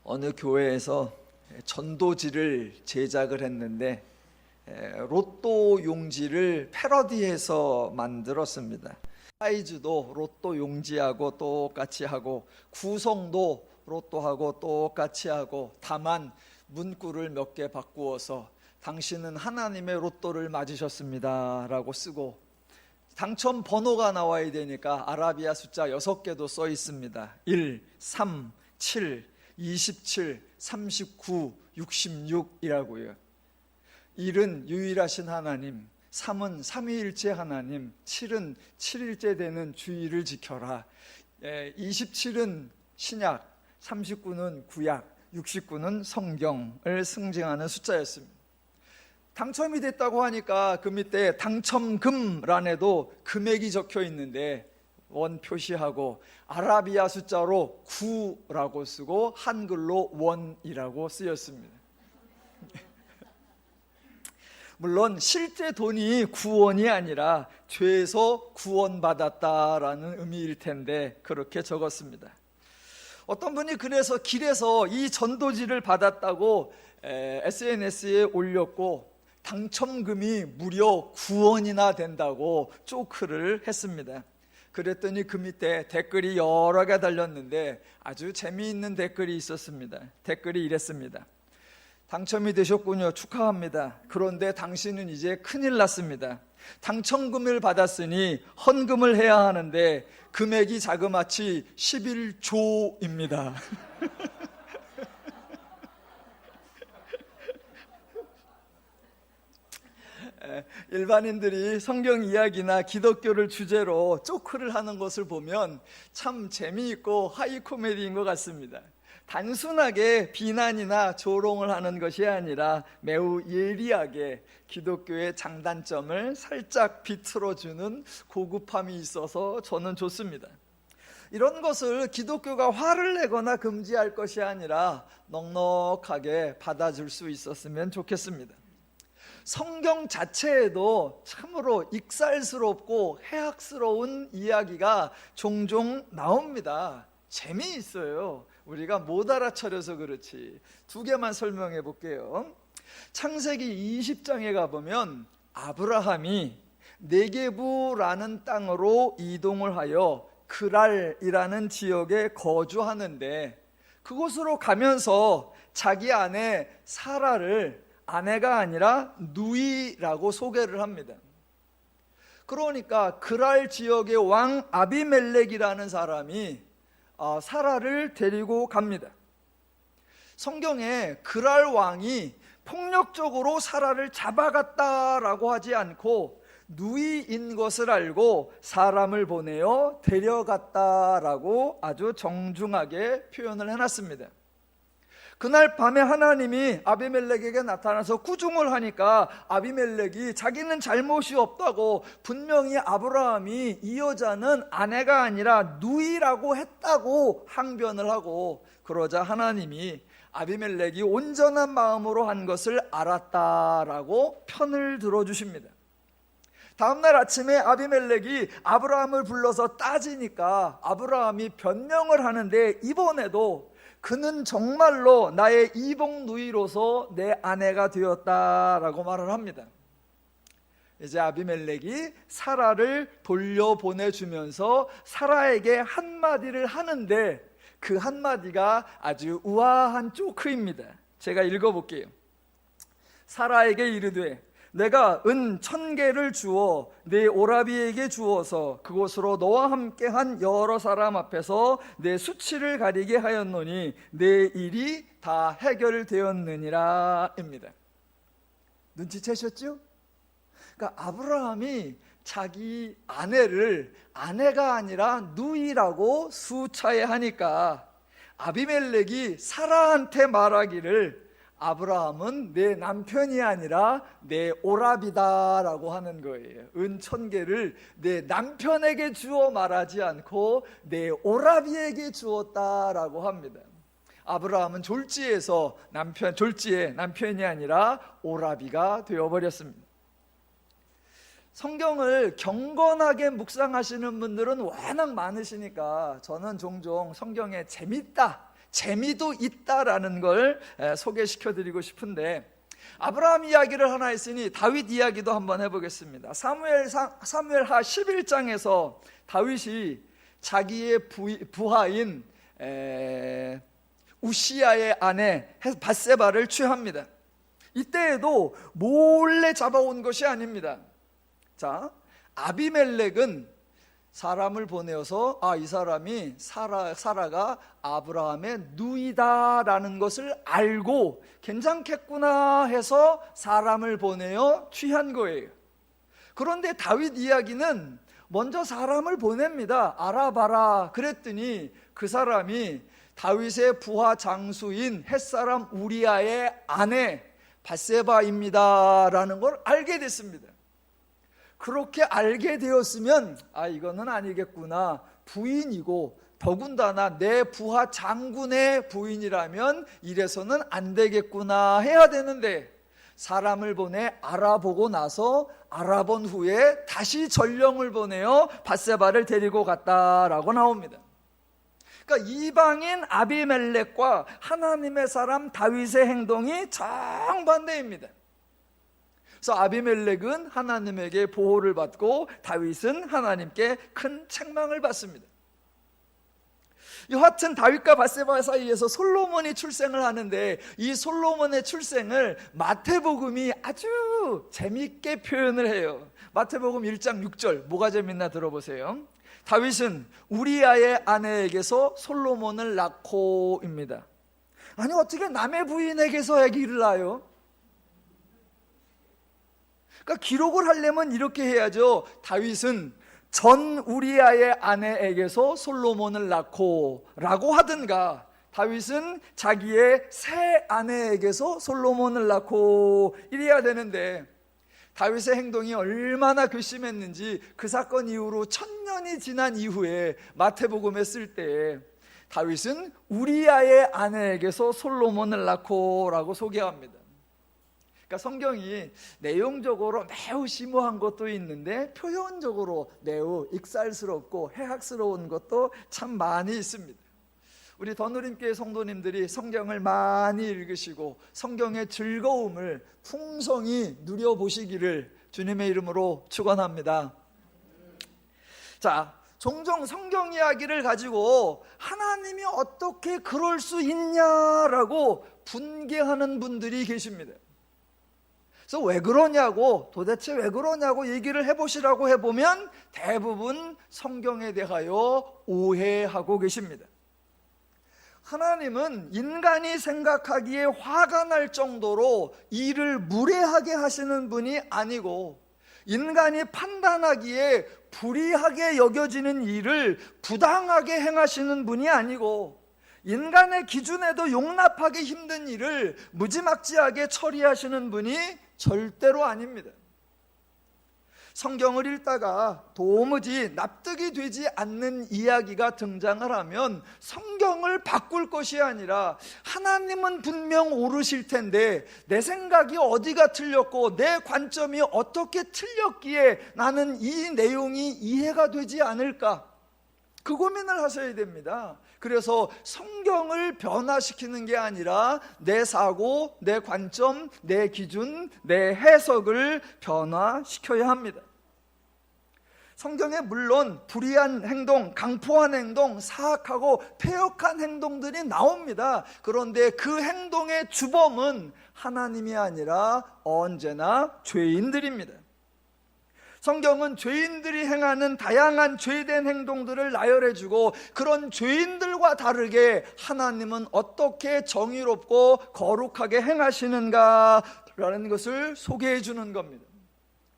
어느 교회에서 전도지를 제작을 했는데 로또 용지를 패러디해서 만들었습니다. 사이즈도 로또 용지하고 똑같이 하고 구성도 로또하고 똑같이 하고 다만 문구를 몇 개 바꾸어서 당신은 하나님의 로또를 맞으셨습니다 라고 쓰고 당첨 번호가 나와야 되니까 아라비아 숫자 6개도 써 있습니다. 1, 3, 7, 27, 39, 66이라고요. 1은 유일하신 하나님, 3은 삼위일체 하나님, 7은 7일째 되는 주의를 지켜라. 27은 신약, 39는 구약, 69는 성경을 상징하는 숫자였습니다. 당첨이 됐다고 하니까 그 밑에 당첨금란에도 금액이 적혀 있는데 원 표시하고 아라비아 숫자로 9라고 쓰고 한글로 원이라고 쓰였습니다. 물론 실제 돈이 구원이 아니라 죄에서 구원받았다라는 의미일 텐데 그렇게 적었습니다. 어떤 분이 그래서 길에서 이 전도지를 받았다고 SNS에 올렸고 당첨금이 무려 9원이나 된다고 조크를 했습니다. 그랬더니 그 밑에 댓글이 여러 개 달렸는데 아주 재미있는 댓글이 있었습니다. 댓글이 이랬습니다. 당첨이 되셨군요. 축하합니다. 그런데 당신은 이제 큰일 났습니다. 당첨금을 받았으니 헌금을 해야 하는데 금액이 자그마치 11조입니다. 일반인들이 성경 이야기나 기독교를 주제로 조크를 하는 것을 보면 참 재미있고 하이 코미디인 것 같습니다. 단순하게 비난이나 조롱을 하는 것이 아니라 매우 예리하게 기독교의 장단점을 살짝 비틀어주는 고급함이 있어서 저는 좋습니다. 이런 것을 기독교가 화를 내거나 금지할 것이 아니라 넉넉하게 받아줄 수 있었으면 좋겠습니다. 성경 자체에도 참으로 익살스럽고 해학스러운 이야기가 종종 나옵니다. 재미있어요. 우리가 못 알아차려서 그렇지. 2개만 설명해 볼게요. 창세기 20장에 가보면 아브라함이 네게부라는 땅으로 이동을 하여 그랄이라는 지역에 거주하는데 그곳으로 가면서 자기 아내 사라를 아내가 아니라 누이라고 소개를 합니다. 그러니까 그랄 지역의 왕 아비멜렉이라는 사람이 사라를 데리고 갑니다. 성경에 그랄 왕이 폭력적으로 사라를 잡아갔다라고 하지 않고 누이인 것을 알고 사람을 보내어 데려갔다라고 아주 정중하게 표현을 해놨습니다. 그날 밤에 하나님이 아비멜렉에게 나타나서 꾸중을 하니까 아비멜렉이 자기는 잘못이 없다고 분명히 아브라함이 이 여자는 아내가 아니라 누이라고 했다고 항변을 하고 그러자 하나님이 아비멜렉이 온전한 마음으로 한 것을 알았다라고 편을 들어주십니다. 다음날 아침에 아비멜렉이 아브라함을 불러서 따지니까 아브라함이 변명을 하는데 이번에도 그는 정말로 나의 이복 누이로서 내 아내가 되었다라고 말을 합니다. 이제 아비멜렉이 사라를 돌려보내주면서 사라에게 한마디를 하는데 그 한마디가 아주 우아한 조크입니다. 제가 읽어볼게요. 사라에게 이르되 내가 은 1000개를 주어 내 오라비에게 주어서 그곳으로 너와 함께한 여러 사람 앞에서 내 수치를 가리게 하였노니 내 일이 다 해결되었느니라 입니다. 눈치채셨죠? 그러니까 아브라함이 자기 아내를 아내가 아니라 누이라고 수차에 하니까 아비멜렉이 사라한테 말하기를 아브라함은 내 남편이 아니라 내 오라비다라고 하는 거예요. 은 1000개를 내 남편에게 주어 말하지 않고 내 오라비에게 주었다라고 합니다. 아브라함은 졸지에서 졸지에 남편이 아니라 오라비가 되어버렸습니다. 성경을 경건하게 묵상하시는 분들은 워낙 많으시니까 저는 종종 성경에 재밌다, 재미도 있다라는 걸 소개시켜 드리고 싶은데, 아브라함 이야기를 하나 했으니 다윗 이야기도 한번 해보겠습니다. 사무엘하 11장에서 다윗이 자기의 부하인 우시야의 아내 밧세바를 취합니다. 이때에도 몰래 잡아온 것이 아닙니다. 자, 아비멜렉은 사람을 보내어서 이 사람이 사라가 아브라함의 누이다라는 것을 알고 괜찮겠구나 해서 사람을 보내어 취한 거예요. 그런데 다윗 이야기는 먼저 사람을 보냅니다. 알아봐라 그랬더니 그 사람이 다윗의 부하 장수인 햇사람 우리아의 아내 밧세바입니다라는 걸 알게 됐습니다. 그렇게 알게 되었으면 이거는 아니겠구나, 부인이고 더군다나 내 부하 장군의 부인이라면 이래서는 안 되겠구나 해야 되는데, 사람을 보내 알아보고 나서 알아본 후에 다시 전령을 보내어 밧세바를 데리고 갔다라고 나옵니다. 그러니까 이방인 아비멜렉과 하나님의 사람 다윗의 행동이 정반대입니다. 그래서 아비멜렉은 하나님에게 보호를 받고 다윗은 하나님께 큰 책망을 받습니다. 여하튼 다윗과 밧세바 사이에서 솔로몬이 출생을 하는데, 이 솔로몬의 출생을 마태복음이 아주 재미있게 표현을 해요. 마태복음 1장 6절 뭐가 재밌나 들어보세요. 다윗은 우리아의 아내에게서 솔로몬을 낳고입니다. 아니, 어떻게 남의 부인에게서 아기를 낳아요? 그러니까 기록을 하려면 이렇게 해야죠. 다윗은 전 우리아의 아내에게서 솔로몬을 낳고 라고 하든가, 다윗은 자기의 새 아내에게서 솔로몬을 낳고 이래야 되는데, 다윗의 행동이 얼마나 괘씸했는지 그 사건 이후로 1000년이 지난 이후에 마태복음에 쓸 때 다윗은 우리아의 아내에게서 솔로몬을 낳고 라고 소개합니다. 그러니까 성경이 내용적으로 매우 심오한 것도 있는데 표현적으로 매우 익살스럽고 해학스러운 것도 참 많이 있습니다. 우리 더누림교회 성도님들이 성경을 많이 읽으시고 성경의 즐거움을 풍성히 누려보시기를 주님의 이름으로 축원합니다. 자, 종종 성경 이야기를 가지고 하나님이 어떻게 그럴 수 있냐라고 분개하는 분들이 계십니다. 그래서 왜 그러냐고, 도대체 왜 그러냐고 얘기를 해보시라고 해보면 대부분 성경에 대하여 오해하고 계십니다. 하나님은 인간이 생각하기에 화가 날 정도로 일을 무례하게 하시는 분이 아니고, 인간이 판단하기에 불의하게 여겨지는 일을 부당하게 행하시는 분이 아니고, 인간의 기준에도 용납하기 힘든 일을 무지막지하게 처리하시는 분이 절대로 아닙니다. 성경을 읽다가 도무지 납득이 되지 않는 이야기가 등장을 하면 성경을 바꿀 것이 아니라, 하나님은 분명 옳으실 텐데 내 생각이 어디가 틀렸고 내 관점이 어떻게 틀렸기에 나는 이 내용이 이해가 되지 않을까, 그 고민을 하셔야 됩니다. 그래서 성경을 변화시키는 게 아니라 내 사고, 내 관점, 내 기준, 내 해석을 변화시켜야 합니다. 성경에 물론 불의한 행동, 강포한 행동, 사악하고 폐역한 행동들이 나옵니다. 그런데 그 행동의 주범은 하나님이 아니라 언제나 죄인들입니다. 성경은 죄인들이 행하는 다양한 죄된 행동들을 나열해주고, 그런 죄인들과 다르게 하나님은 어떻게 정의롭고 거룩하게 행하시는가라는 것을 소개해 주는 겁니다.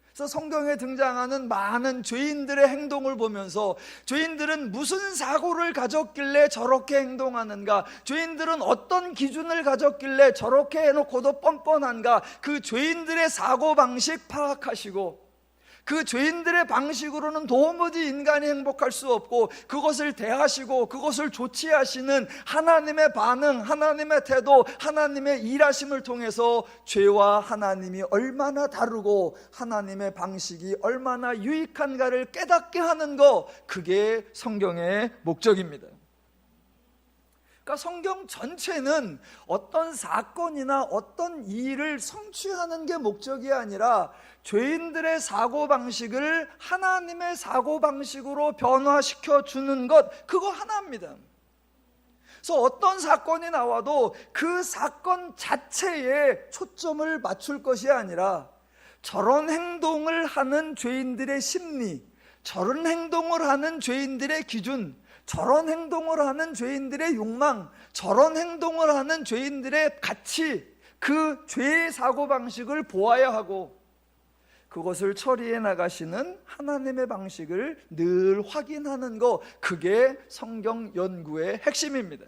그래서 성경에 등장하는 많은 죄인들의 행동을 보면서 죄인들은 무슨 사고를 가졌길래 저렇게 행동하는가, 죄인들은 어떤 기준을 가졌길래 저렇게 해놓고도 뻔뻔한가, 그 죄인들의 사고방식 파악하시고, 그 죄인들의 방식으로는 도무지 인간이 행복할 수 없고 그것을 대하시고 그것을 조치하시는 하나님의 반응, 하나님의 태도, 하나님의 일하심을 통해서 죄와 하나님이 얼마나 다르고 하나님의 방식이 얼마나 유익한가를 깨닫게 하는 것, 그게 성경의 목적입니다. 그러니까 성경 전체는 어떤 사건이나 어떤 일을 성취하는 게 목적이 아니라 죄인들의 사고방식을 하나님의 사고방식으로 변화시켜 주는 것, 그거 하나입니다. 그래서 어떤 사건이 나와도 그 사건 자체에 초점을 맞출 것이 아니라 저런 행동을 하는 죄인들의 심리, 저런 행동을 하는 죄인들의 기준, 저런 행동을 하는 죄인들의 욕망, 저런 행동을 하는 죄인들의 가치, 그 죄의 사고방식을 보아야 하고 그것을 처리해 나가시는 하나님의 방식을 늘 확인하는 것, 그게 성경 연구의 핵심입니다.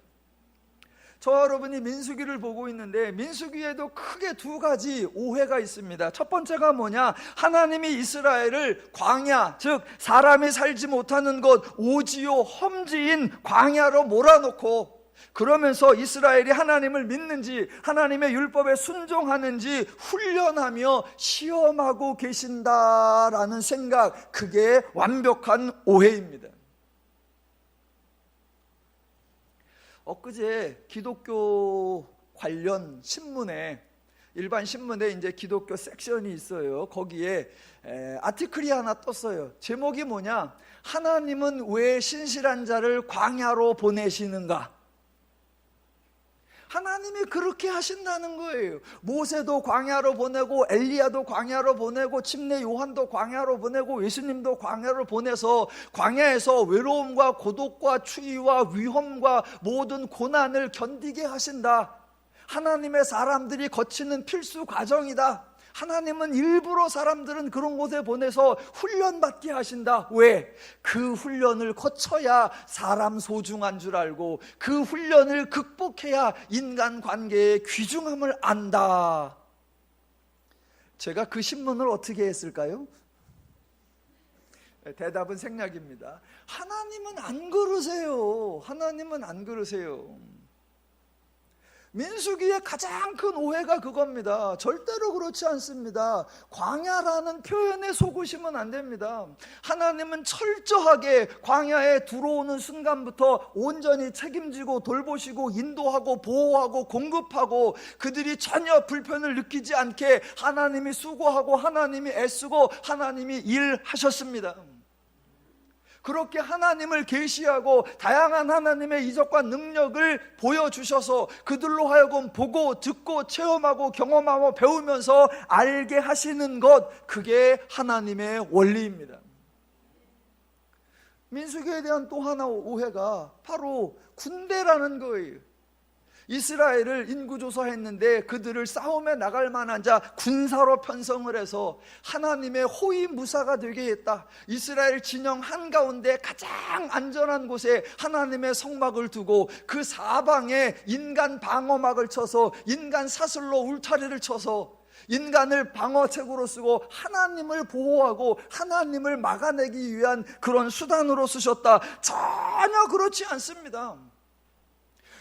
저와 여러분이 민수기를 보고 있는데 민수기에도 크게 두 가지 오해가 있습니다. 첫 번째가 뭐냐? 하나님이 이스라엘을 광야, 즉 사람이 살지 못하는 곳, 오지요 험지인 광야로 몰아놓고 그러면서 이스라엘이 하나님을 믿는지 하나님의 율법에 순종하는지 훈련하며 시험하고 계신다라는 생각, 그게 완벽한 오해입니다. 엊그제 기독교 관련 신문에, 일반 신문에 이제 기독교 섹션이 있어요. 거기에 아티클이 하나 떴어요. 제목이 뭐냐? 하나님은 왜 신실한 자를 광야로 보내시는가? 하나님이 그렇게 하신다는 거예요. 모세도 광야로 보내고 엘리야도 광야로 보내고 침례 요한도 광야로 보내고 예수님도 광야로 보내서 광야에서 외로움과 고독과 추위와 위험과 모든 고난을 견디게 하신다. 하나님의 사람들이 거치는 필수 과정이다. 하나님은 일부러 사람들은 그런 곳에 보내서 훈련받게 하신다. 왜? 그 훈련을 거쳐야 사람 소중한 줄 알고 그 훈련을 극복해야 인간관계의 귀중함을 안다. 제가 그 신문을 어떻게 했을까요? 대답은 생략입니다. 하나님은 안 그러세요. 하나님은 안 그러세요. 민수기의 가장 큰 오해가 그겁니다. 절대로 그렇지 않습니다. 광야라는 표현에 속으시면 안 됩니다. 하나님은 철저하게 광야에 들어오는 순간부터 온전히 책임지고 돌보시고 인도하고 보호하고 공급하고 그들이 전혀 불편을 느끼지 않게 하나님이 수고하고 하나님이 애쓰고 하나님이 일하셨습니다. 그렇게 하나님을 계시하고 다양한 하나님의 이적과 능력을 보여주셔서 그들로 하여금 보고 듣고 체험하고 경험하고 배우면서 알게 하시는 것, 그게 하나님의 원리입니다. 민수기에 대한 또 하나 오해가 바로 군대라는 거예요. 이스라엘을 인구조사했는데 그들을 싸움에 나갈 만한 자 군사로 편성을 해서 하나님의 호위무사가 되게 했다. 이스라엘 진영 한가운데 가장 안전한 곳에 하나님의 성막을 두고 그 사방에 인간 방어막을 쳐서 인간 사슬로 울타리를 쳐서 인간을 방어책으로 쓰고 하나님을 보호하고 하나님을 막아내기 위한 그런 수단으로 쓰셨다. 전혀 그렇지 않습니다.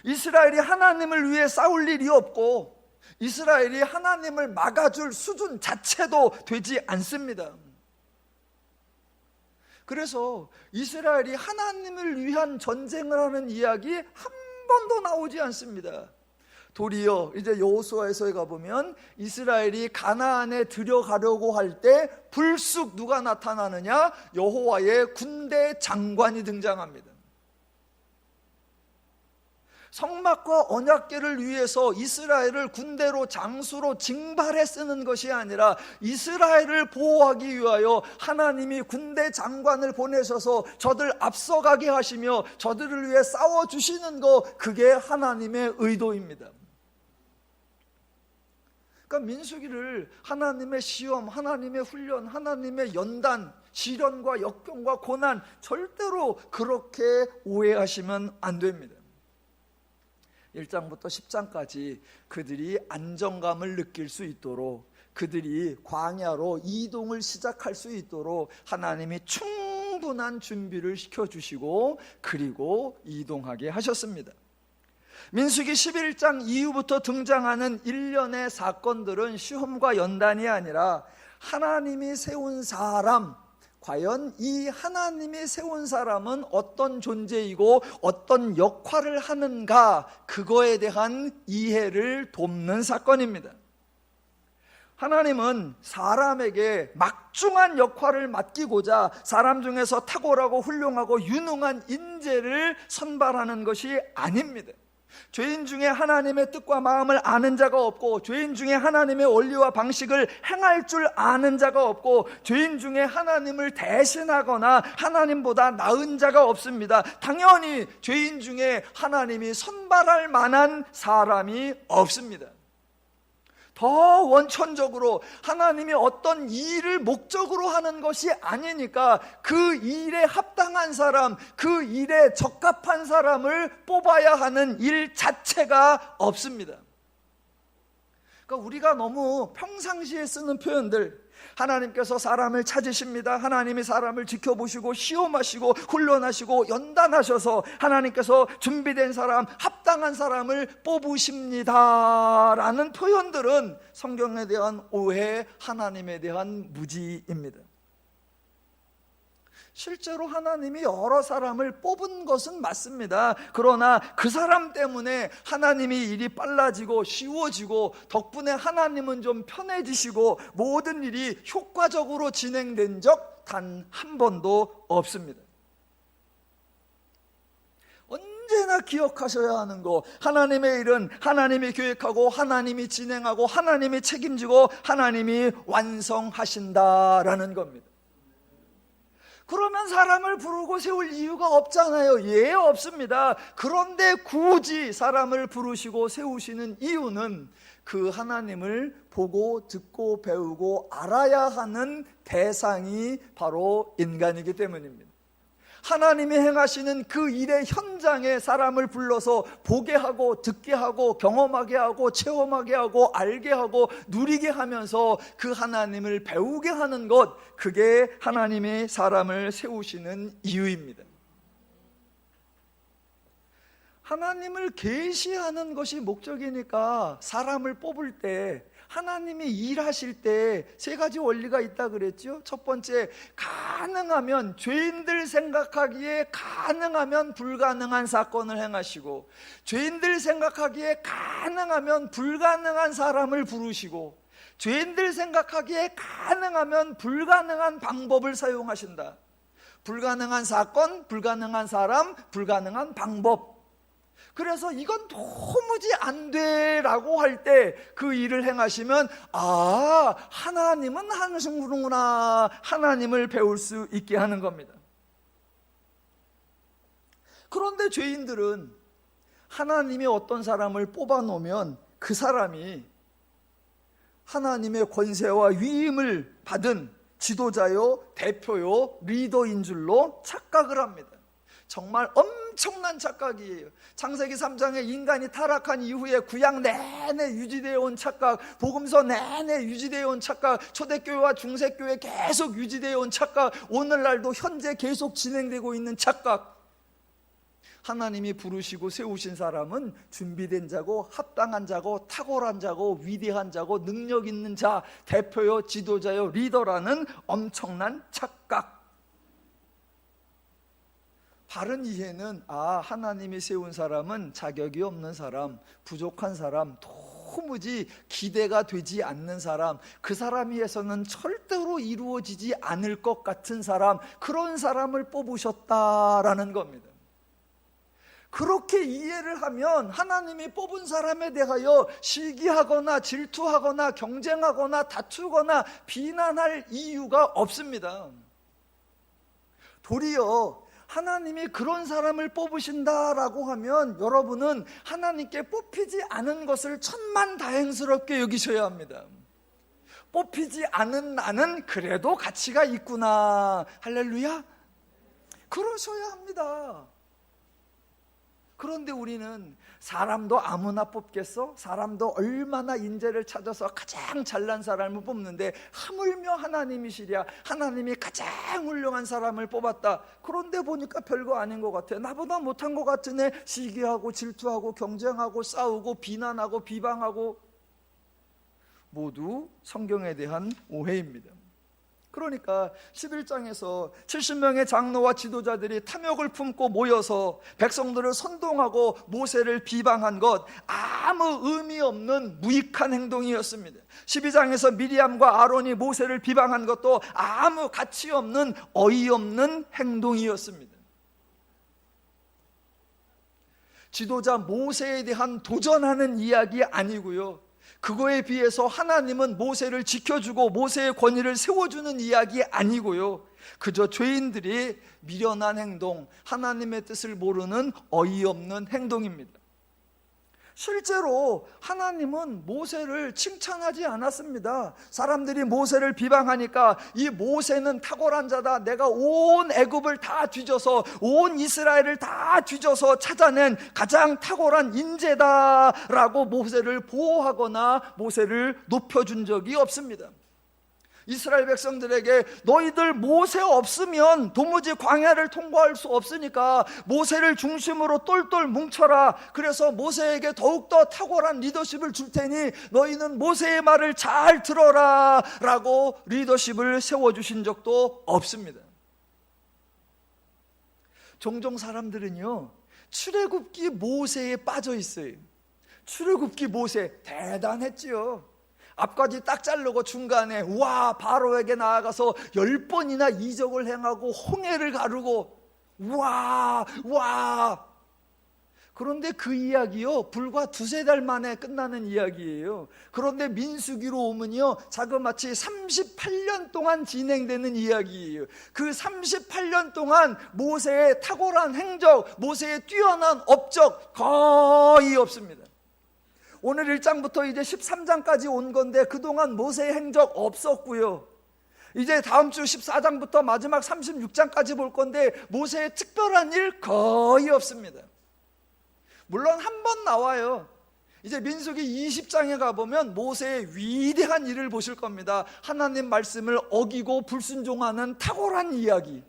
이스라엘이 하나님을 위해 싸울 일이 없고 이스라엘이 하나님을 막아줄 수준 자체도 되지 않습니다. 그래서 이스라엘이 하나님을 위한 전쟁을 하는 이야기 한 번도 나오지 않습니다. 도리어 이제 여호수아에서 가보면 이스라엘이 가나안에 들어가려고 할 때 불쑥 누가 나타나느냐? 여호와의 군대 장관이 등장합니다. 성막과 언약궤를 위해서 이스라엘을 군대로 장수로 징발해 쓰는 것이 아니라 이스라엘을 보호하기 위하여 하나님이 군대 장관을 보내셔서 저들 앞서가게 하시며 저들을 위해 싸워주시는 것, 그게 하나님의 의도입니다. 그러니까 민수기를 하나님의 시험, 하나님의 훈련, 하나님의 연단, 시련과 역경과 고난, 절대로 그렇게 오해하시면 안 됩니다. 1장부터 10장까지 그들이 안정감을 느낄 수 있도록, 그들이 광야로 이동을 시작할 수 있도록 하나님이 충분한 준비를 시켜주시고 그리고 이동하게 하셨습니다. 민수기 11장 이후부터 등장하는 일련의 사건들은 시험과 연단이 아니라 하나님이 세운 사람, 과연 이 하나님이 세운 사람은 어떤 존재이고 어떤 역할을 하는가, 그거에 대한 이해를 돕는 사건입니다. 하나님은 사람에게 막중한 역할을 맡기고자 사람 중에서 탁월하고 훌륭하고 유능한 인재를 선발하는 것이 아닙니다. 죄인 중에 하나님의 뜻과 마음을 아는 자가 없고, 죄인 중에 하나님의 원리와 방식을 행할 줄 아는 자가 없고, 죄인 중에 하나님을 대신하거나 하나님보다 나은 자가 없습니다. 당연히 죄인 중에 하나님이 선발할 만한 사람이 없습니다. 더 원천적으로 하나님이 어떤 일을 목적으로 하는 것이 아니니까 그 일에 합당한 사람, 그 일에 적합한 사람을 뽑아야 하는 일 자체가 없습니다. 그러니까 우리가 너무 평상시에 쓰는 표현들, 하나님께서 사람을 찾으십니다, 하나님이 사람을 지켜보시고 시험하시고 훈련하시고 연단하셔서 하나님께서 준비된 사람, 합당한 사람을 뽑으십니다 라는 표현들은 성경에 대한 오해, 하나님에 대한 무지입니다. 실제로 하나님이 여러 사람을 뽑은 것은 맞습니다. 그러나 그 사람 때문에 하나님이 일이 빨라지고 쉬워지고, 덕분에 하나님은 좀 편해지시고 모든 일이 효과적으로 진행된 적 단 한 번도 없습니다. 언제나 기억하셔야 하는 거, 하나님의 일은 하나님이 계획하고 하나님이 진행하고 하나님이 책임지고 하나님이 완성하신다라는 겁니다. 그러면 사람을 부르고 세울 이유가 없잖아요. 예, 없습니다. 그런데 굳이 사람을 부르시고 세우시는 이유는 그 하나님을 보고 듣고 배우고 알아야 하는 대상이 바로 인간이기 때문입니다. 하나님이 행하시는 그 일의 현장에 사람을 불러서 보게 하고 듣게 하고 경험하게 하고 체험하게 하고 알게 하고 누리게 하면서 그 하나님을 배우게 하는 것, 그게 하나님이 사람을 세우시는 이유입니다. 하나님을 계시하는 것이 목적이니까 사람을 뽑을 때, 하나님이 일하실 때 세 가지 원리가 있다 그랬죠. 첫 번째, 가능하면, 죄인들 생각하기에 가능하면 불가능한 사건을 행하시고, 죄인들 생각하기에 가능하면 불가능한 사람을 부르시고, 죄인들 생각하기에 가능하면 불가능한 방법을 사용하신다. 불가능한 사건, 불가능한 사람, 불가능한 방법. 그래서 이건 도무지 안 돼라고 할 때 그 일을 행하시면, 아, 하나님은 하시는구나, 하나님을 배울 수 있게 하는 겁니다. 그런데 죄인들은 하나님이 어떤 사람을 뽑아 놓으면 그 사람이 하나님의 권세와 위임을 받은 지도자요, 대표요, 리더인 줄로 착각을 합니다. 정말 엄청난 착각이에요. 창세기 3장에 인간이 타락한 이후에 구약 내내 유지되어 온 착각, 복음서 내내 유지되어 온 착각, 초대교회와 중세교회 계속 유지되어 온 착각, 오늘날도 현재 계속 진행되고 있는 착각. 하나님이 부르시고 세우신 사람은 준비된 자고 합당한 자고 탁월한 자고 위대한 자고 능력 있는 자, 대표요, 지도자요, 리더라는 엄청난 착각. 바른 이해는, 아, 하나님이 세운 사람은 자격이 없는 사람, 부족한 사람, 도무지 기대가 되지 않는 사람, 그 사람에 의해서는 절대로 이루어지지 않을 것 같은 사람, 그런 사람을 뽑으셨다라는 겁니다. 그렇게 이해를 하면 하나님이 뽑은 사람에 대하여 시기하거나 질투하거나 경쟁하거나 다투거나 비난할 이유가 없습니다. 도리어 하나님이 그런 사람을 뽑으신다라고 하면 여러분은 하나님께 뽑히지 않은 것을 천만다행스럽게 여기셔야 합니다. 뽑히지 않은 나는 그래도 가치가 있구나, 할렐루야, 그러셔야 합니다. 그런데 우리는 사람도 아무나 뽑겠어? 사람도 얼마나 인재를 찾아서 가장 잘난 사람을 뽑는데 하물며 하나님이시랴, 하나님이 가장 훌륭한 사람을 뽑았다. 그런데 보니까 별거 아닌 것 같아. 나보다 못한 것 같은 애 시기하고 질투하고 경쟁하고 싸우고 비난하고 비방하고, 모두 성경에 대한 오해입니다. 그러니까 11장에서 70명의 장로와 지도자들이 탐욕을 품고 모여서 백성들을 선동하고 모세를 비방한 것, 아무 의미 없는 무익한 행동이었습니다. 12장에서 미리암과 아론이 모세를 비방한 것도 아무 가치 없는 어이없는 행동이었습니다. 지도자 모세에 대한 도전하는 이야기 아니고요, 그거에 비해서 하나님은 모세를 지켜주고 모세의 권위를 세워주는 이야기 아니고요, 그저 죄인들이 미련한 행동, 하나님의 뜻을 모르는 어이없는 행동입니다. 실제로 하나님은 모세를 칭찬하지 않았습니다. 사람들이 모세를 비방하니까 이 모세는 탁월한 자다, 내가 온 애굽을 다 뒤져서 온 이스라엘을 다 뒤져서 찾아낸 가장 탁월한 인재다라고 모세를 보호하거나 모세를 높여준 적이 없습니다. 이스라엘 백성들에게 너희들 모세 없으면 도무지 광야를 통과할 수 없으니까 모세를 중심으로 똘똘 뭉쳐라, 그래서 모세에게 더욱더 탁월한 리더십을 줄 테니 너희는 모세의 말을 잘 들어라 라고 리더십을 세워주신 적도 없습니다. 종종 사람들은요, 출애굽기 모세에 빠져 있어요. 출애굽기 모세 대단했지요. 앞까지 딱 자르고 중간에 와 바로에게 나아가서 10번이나 이적을 행하고 홍해를 가르고 와. 그런데 그 이야기요, 불과 2-3달 만에 끝나는 이야기예요. 그런데 민수기로 오면요, 자그마치 38년 동안 진행되는 이야기예요. 그 38년 동안 모세의 탁월한 행적, 모세의 뛰어난 업적 거의 없습니다. 오늘 1장부터 이제 13장까지 온 건데 그동안 모세의 행적 없었고요, 이제 다음 주 14장부터 마지막 36장까지 볼 건데 모세의 특별한 일 거의 없습니다. 물론 한 번 나와요. 이제 민수기 20장에 가보면 모세의 위대한 일을 보실 겁니다. 하나님 말씀을 어기고 불순종하는 탁월한 이야기.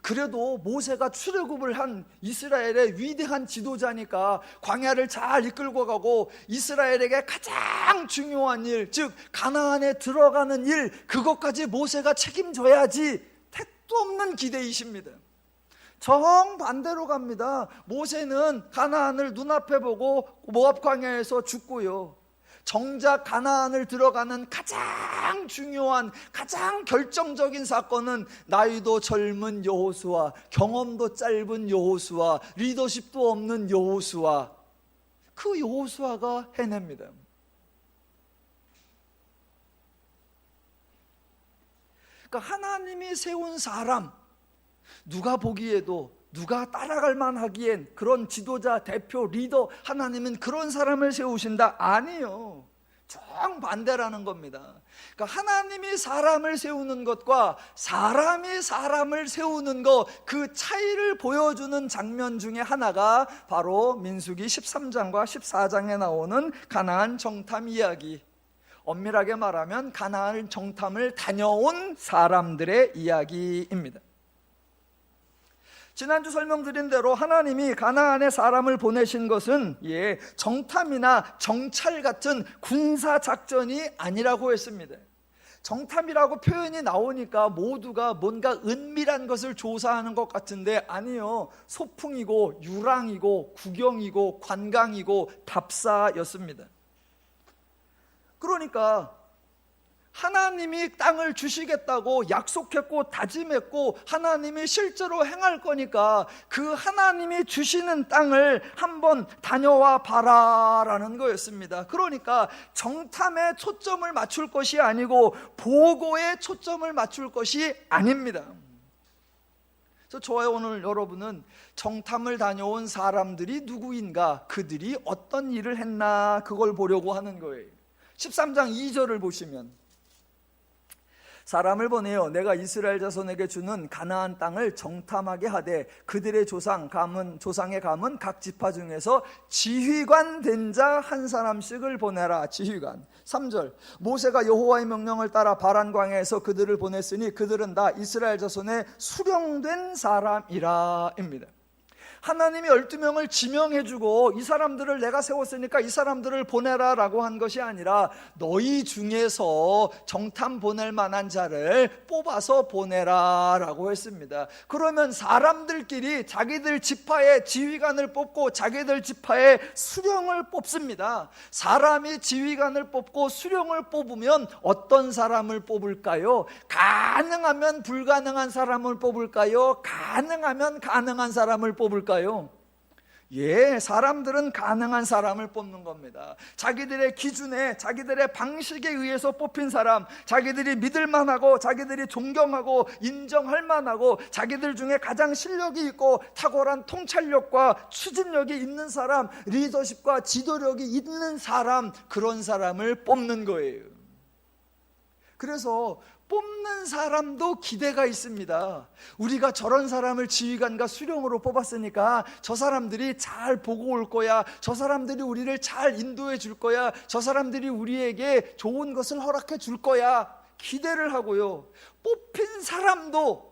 그래도 모세가 출애굽을 한 이스라엘의 위대한 지도자니까 광야를 잘 이끌고 가고 이스라엘에게 가장 중요한 일, 즉 가나안에 들어가는 일, 그것까지 모세가 책임져야지. 택도 없는 기대이십니다. 정반대로 갑니다. 모세는 가나안을 눈앞에 보고 모압 광야에서 죽고요, 정작 가나안을 들어가는 가장 중요한, 가장 결정적인 사건은 나이도 젊은 여호수아, 경험도 짧은 여호수아, 리더십도 없는 여호수아, 그 여호수아가 해냅니다. 그러니까 하나님이 세운 사람, 누가 보기에도, 누가 따라갈 만하기엔 그런 지도자, 대표, 리더, 하나님은 그런 사람을 세우신다? 아니요, 정반대라는 겁니다. 그러니까 하나님이 사람을 세우는 것과 사람이 사람을 세우는 것, 그 차이를 보여주는 장면 중에 하나가 바로 민수기 13장과 14장에 나오는 가나안 정탐 이야기. 엄밀하게 말하면 가나안 정탐을 다녀온 사람들의 이야기입니다. 지난주 설명드린 대로 하나님이 가나안에 사람을 보내신 것은 정탐이나 정찰 같은 군사작전이 아니라고 했습니다. 정탐이라고 표현이 나오니까 모두가 뭔가 은밀한 것을 조사하는 것 같은데 아니요, 소풍이고 유랑이고 구경이고 관광이고 답사였습니다. 그러니까 하나님이 땅을 주시겠다고 약속했고 다짐했고 하나님이 실제로 행할 거니까 그 하나님이 주시는 땅을 한번 다녀와 봐라라는 거였습니다. 그러니까 정탐에 초점을 맞출 것이 아니고 보고에 초점을 맞출 것이 아닙니다. 그래서 저와 오늘 여러분은 정탐을 다녀온 사람들이 누구인가, 그들이 어떤 일을 했나, 그걸 보려고 하는 거예요. 13장 2절을 보시면 사람을 보내어 내가 이스라엘 자손에게 주는 가나안 땅을 정탐하게 하되 그들의 조상의 감은 각 지파 중에서 지휘관 된 자 한 사람씩을 보내라. 지휘관. 3절 모세가 여호와의 명령을 따라 바란 광야에서 그들을 보냈으니 그들은 다 이스라엘 자손의 수령된 사람이라 입니다. 하나님이 12명을 지명해주고 이 사람들을 내가 세웠으니까 이 사람들을 보내라 라고 한 것이 아니라 너희 중에서 정탐 보낼 만한 자를 뽑아서 보내라 라고 했습니다. 그러면 사람들끼리 자기들 지파의 지휘관을 뽑고 자기들 지파의 수령을 뽑습니다. 사람이 지휘관을 뽑고 수령을 뽑으면 어떤 사람을 뽑을까요? 가능하면 불가능한 사람을 뽑을까요? 가능하면 가능한 사람을 뽑을까요? 예, 사람들은 가능한 사람을 뽑는 겁니다. 자기들의 기준에, 자기들의 방식에 의해서 뽑힌 사람, 자기들이 믿을 만하고 자기들이 존경하고 인정할 만하고 자기들 중에 가장 실력이 있고 탁월한 통찰력과 추진력이 있는 사람, 리더십과 지도력이 있는 사람, 그런 사람을 뽑는 거예요. 그래서 뽑는 사람도 기대가 있습니다. 우리가 저런 사람을 지휘관과 수령으로 뽑았으니까 저 사람들이 잘 보고 올 거야. 저 사람들이 우리를 잘 인도해 줄 거야. 저 사람들이 우리에게 좋은 것을 허락해 줄 거야. 기대를 하고요. 뽑힌 사람도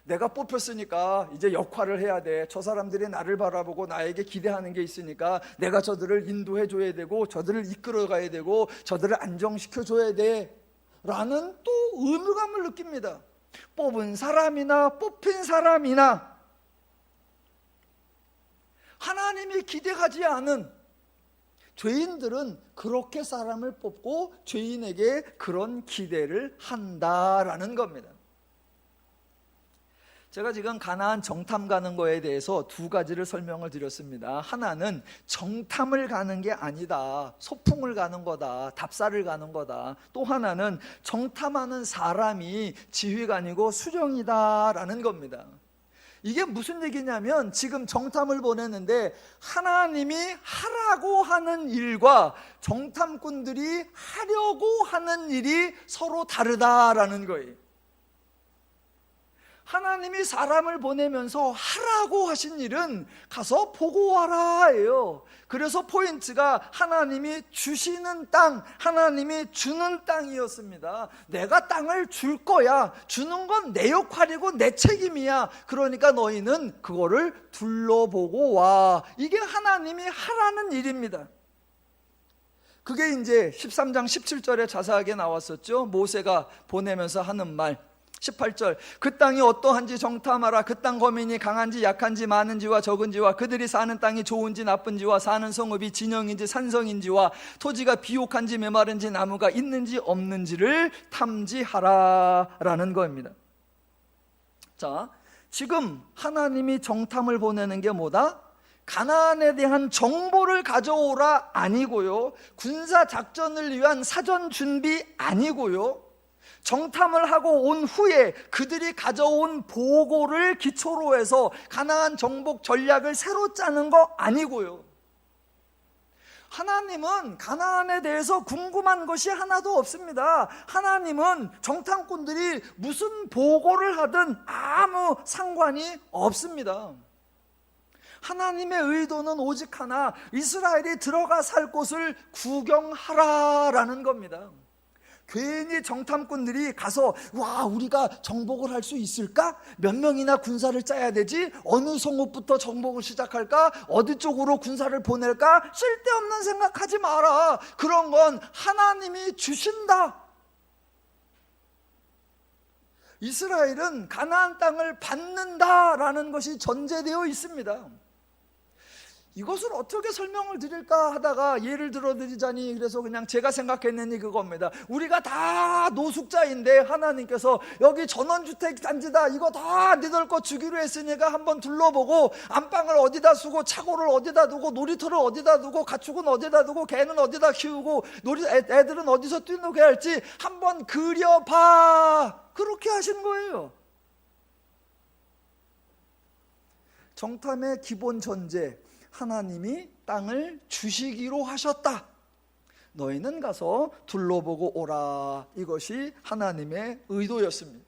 내가 뽑혔으니까 이제 역할을 해야 돼. 저 사람들이 나를 바라보고 나에게 기대하는 게 있으니까 내가 저들을 인도해 줘야 되고 저들을 이끌어 가야 되고 저들을 안정시켜 줘야 돼 라는 또 의무감을 느낍니다. 뽑은 사람이나 뽑힌 사람이나 하나님이 기대하지 않은 죄인들은 그렇게 사람을 뽑고 죄인에게 그런 기대를 한다라는 겁니다. 제가 지금 가나안 정탐 가는 거에 대해서 두 가지를 설명을 드렸습니다. 하나는 정탐을 가는 게 아니다. 소풍을 가는 거다. 답사를 가는 거다. 또 하나는 정탐하는 사람이 지휘관이고 수령이다라는 겁니다. 이게 무슨 얘기냐면 지금 정탐을 보냈는데 하나님이 하라고 하는 일과 정탐꾼들이 하려고 하는 일이 서로 다르다라는 거예요. 하나님이 사람을 보내면서 하라고 하신 일은 가서 보고 와라예요. 그래서 포인트가 하나님이 주시는 땅, 하나님이 주는 땅이었습니다. 내가 땅을 줄 거야. 주는 건 내 역할이고 내 책임이야. 그러니까 너희는 그거를 둘러보고 와. 이게 하나님이 하라는 일입니다. 그게 이제 13장 17절에 자세하게 나왔었죠. 모세가 보내면서 하는 말 18절 그 땅이 어떠한지 정탐하라. 그 땅 거민이 강한지 약한지 많은지와 적은지와 그들이 사는 땅이 좋은지 나쁜지와 사는 성읍이 진영인지 산성인지와 토지가 비옥한지 메마른지 나무가 있는지 없는지를 탐지하라 라는 겁니다. 자, 지금 하나님이 정탐을 보내는 게 뭐다? 가나안에 대한 정보를 가져오라 아니고요, 군사작전을 위한 사전 준비 아니고요, 정탐을 하고 온 후에 그들이 가져온 보고를 기초로 해서 가나안 정복 전략을 새로 짜는 거 아니고요. 하나님은 가나안에 대해서 궁금한 것이 하나도 없습니다. 하나님은 정탐꾼들이 무슨 보고를 하든 아무 상관이 없습니다. 하나님의 의도는 오직 하나, 이스라엘이 들어가 살 곳을 구경하라라는 겁니다. 괜히 정탐꾼들이 가서 와, 우리가 정복을 할 수 있을까? 몇 명이나 군사를 짜야 되지? 어느 성읍부터 정복을 시작할까? 어디 쪽으로 군사를 보낼까? 쓸데없는 생각하지 마라. 그런 건 하나님이 주신다. 이스라엘은 가나안 땅을 받는다라는 것이 전제되어 있습니다. 이것을 어떻게 설명을 드릴까 하다가 예를 들어 드리자니, 그래서 그냥 제가 생각했느니 그겁니다. 우리가 다 노숙자인데 하나님께서 여기 전원주택 단지다, 이거 다 니들 거 주기로 했으니까 한번 둘러보고 안방을 어디다 쓰고 차고를 어디다 두고 놀이터를 어디다 두고 가축은 어디다 두고 개는 어디다 키우고 애들은 어디서 뛰노게 할지 한번 그려봐. 그렇게 하신 거예요. 정탐의 기본 전제, 하나님이 땅을 주시기로 하셨다. 너희는 가서 둘러보고 오라. 이것이 하나님의 의도였습니다.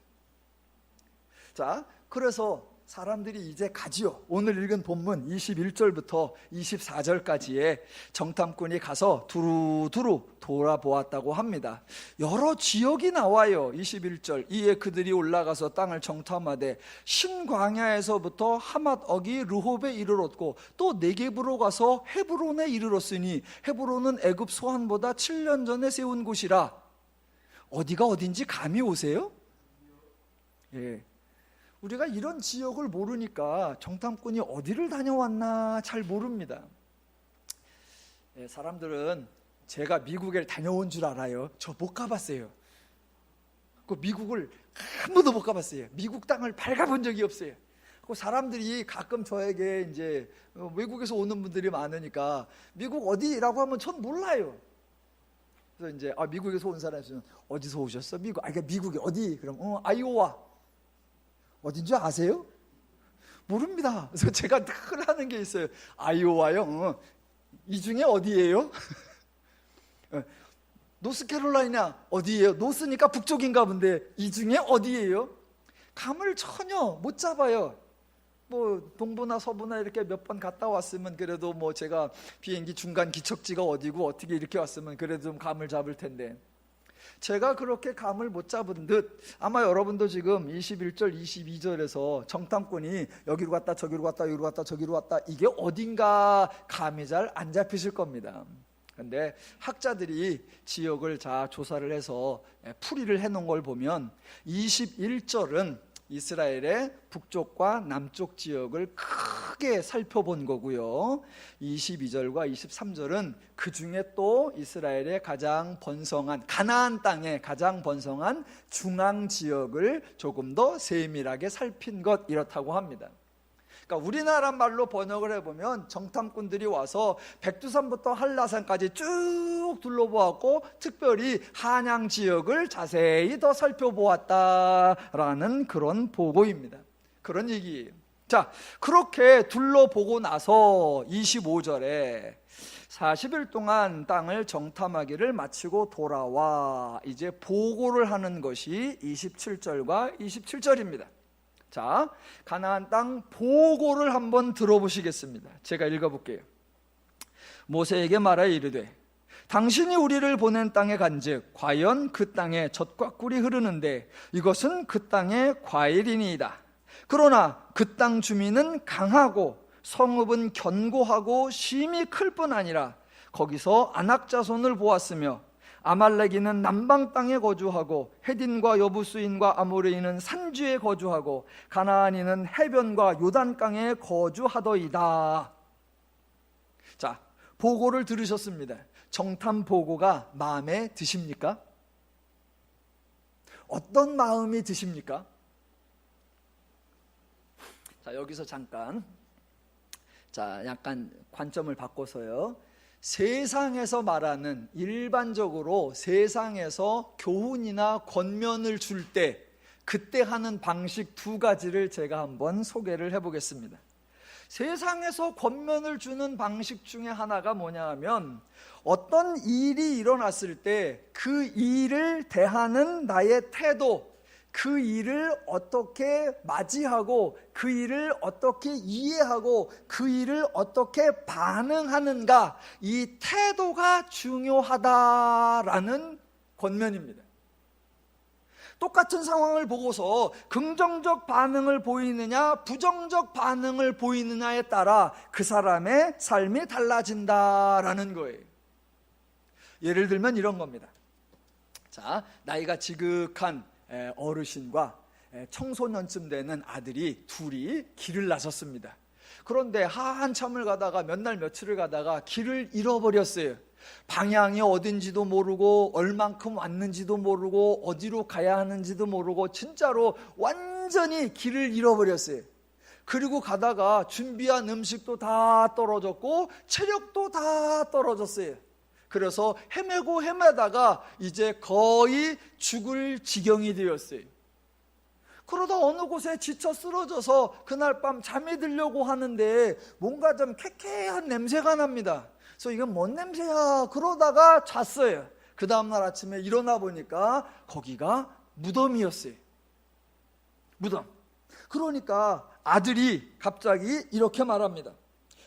자, 그래서 사람들이 이제 가지요. 오늘 읽은 본문 21절부터 24절까지에 정탐꾼이 가서 두루두루 돌아보았다고 합니다. 여러 지역이 나와요. 21절, 이에 그들이 올라가서 땅을 정탐하되 신광야에서부터 하맛어기 르홉에 이르렀고 또 네겝으로 가서 헤브론에 이르렀으니 헤브론은 애굽 소한보다 7년 전에 세운 곳이라. 어디가 어딘지 감이 오세요? 예. 우리가 이런 지역을 모르니까 정탐꾼이 어디를 다녀왔나 잘 모릅니다. 예, 사람들은 제가 미국에 다녀온 줄 알아요. 저 못 가봤어요. 그 미국을 한 번도 못 가봤어요. 미국 땅을 밟아본 적이 없어요. 그 사람들이 가끔 저에게 이제 외국에서 오는 분들이 많으니까 미국 어디라고 하면 전 몰라요. 그래서 이제 미국에서 온 사람이 있으면 어디서 오셨어? 미국. 그러니까 미국이 어디? 그럼 아이오와. 어딘지 아세요? 모릅니다. 그래서 제가 늘 하는 게 있어요. 아이오와요? 이 중에 어디예요? 노스캐롤라이나 어디예요? 노스니까 북쪽인가 본데 이 중에 어디예요? 감을 전혀 못 잡아요. 뭐 동부나 서부나 이렇게 몇 번 갔다 왔으면 그래도 뭐 제가 비행기 중간 기척지가 어디고 어떻게 이렇게 왔으면 그래도 좀 감을 잡을 텐데, 제가 그렇게 감을 못 잡은 듯 아마 여러분도 지금 21절 22절에서 정탐꾼이 여기로 갔다 저기로 갔다 여기로 갔다 저기로 갔다 이게 어딘가 감이 잘 안 잡히실 겁니다. 그런데 학자들이 지역을 자 조사를 해서 풀이를 해놓은 걸 보면 21절은 이스라엘의 북쪽과 남쪽 지역을 크게 살펴본 거고요. 22절과 23절은 그 중에 또 이스라엘의 가장 번성한 가나안 땅의 가장 번성한 중앙 지역을 조금 더 세밀하게 살핀 것, 이렇다고 합니다. 그러니까 우리나라 말로 번역을 해보면 정탐꾼들이 와서 백두산부터 한라산까지 쭉 둘러보았고 특별히 한양 지역을 자세히 더 살펴보았다라는 그런 보고입니다. 그런 얘기예요. 자, 그렇게 둘러보고 나서 25절에 40일 동안 땅을 정탐하기를 마치고 돌아와 이제 보고를 하는 것이 27절과 27절입니다. 자, 가나안 땅 보고를 한번 들어보시겠습니다. 제가 읽어볼게요. 모세에게 말하여 이르되 당신이 우리를 보낸 땅에 간즉 과연 그 땅에 젖과 꿀이 흐르는데 이것은 그 땅의 과일이니이다. 그러나 그 땅 주민은 강하고 성읍은 견고하고 심히 클 뿐 아니라 거기서 아낙 자손을 보았으며 아말렉인은 남방 땅에 거주하고 헤딘과 여부스인과 아모레인은 산지에 거주하고 가나안인은 해변과 요단강에 거주하더이다. 자, 보고를 들으셨습니다. 정탐 보고가 마음에 드십니까? 어떤 마음이 드십니까? 자, 여기서 잠깐 약간 관점을 바꿔서요. 세상에서 말하는 일반적으로 세상에서 교훈이나 권면을 줄 때 그때 하는 방식 두 가지를 제가 한번 소개를 해보겠습니다. 세상에서 권면을 주는 방식 중에 하나가 뭐냐 하면 어떤 일이 일어났을 때 그 일을 대하는 나의 태도, 그 일을 어떻게 맞이하고 그 일을 어떻게 이해하고 그 일을 어떻게 반응하는가, 이 태도가 중요하다라는 권면입니다. 똑같은 상황을 보고서 긍정적 반응을 보이느냐 부정적 반응을 보이느냐에 따라 그 사람의 삶이 달라진다라는 거예요. 예를 들면 이런 겁니다. 자, 나이가 지극한 어르신과 청소년쯤 되는 아들이 둘이 길을 나섰습니다. 그런데 한참을 가다가 몇 날 며칠을 가다가 길을 잃어버렸어요. 방향이 어딘지도 모르고 얼만큼 왔는지도 모르고 어디로 가야 하는지도 모르고 진짜로 완전히 길을 잃어버렸어요. 그리고 가다가 준비한 음식도 다 떨어졌고 체력도 다 떨어졌어요. 그래서 헤매고 헤매다가 이제 거의 죽을 지경이 되었어요. 그러다 어느 곳에 지쳐 쓰러져서 그날 밤 잠이 들려고 하는데 뭔가 좀 쾌쾌한 냄새가 납니다. 그래서 이건 뭔 냄새야? 그러다가 잤어요. 그 다음날 아침에 일어나 보니까 거기가 무덤이었어요. 무덤. 그러니까 아들이 갑자기 이렇게 말합니다.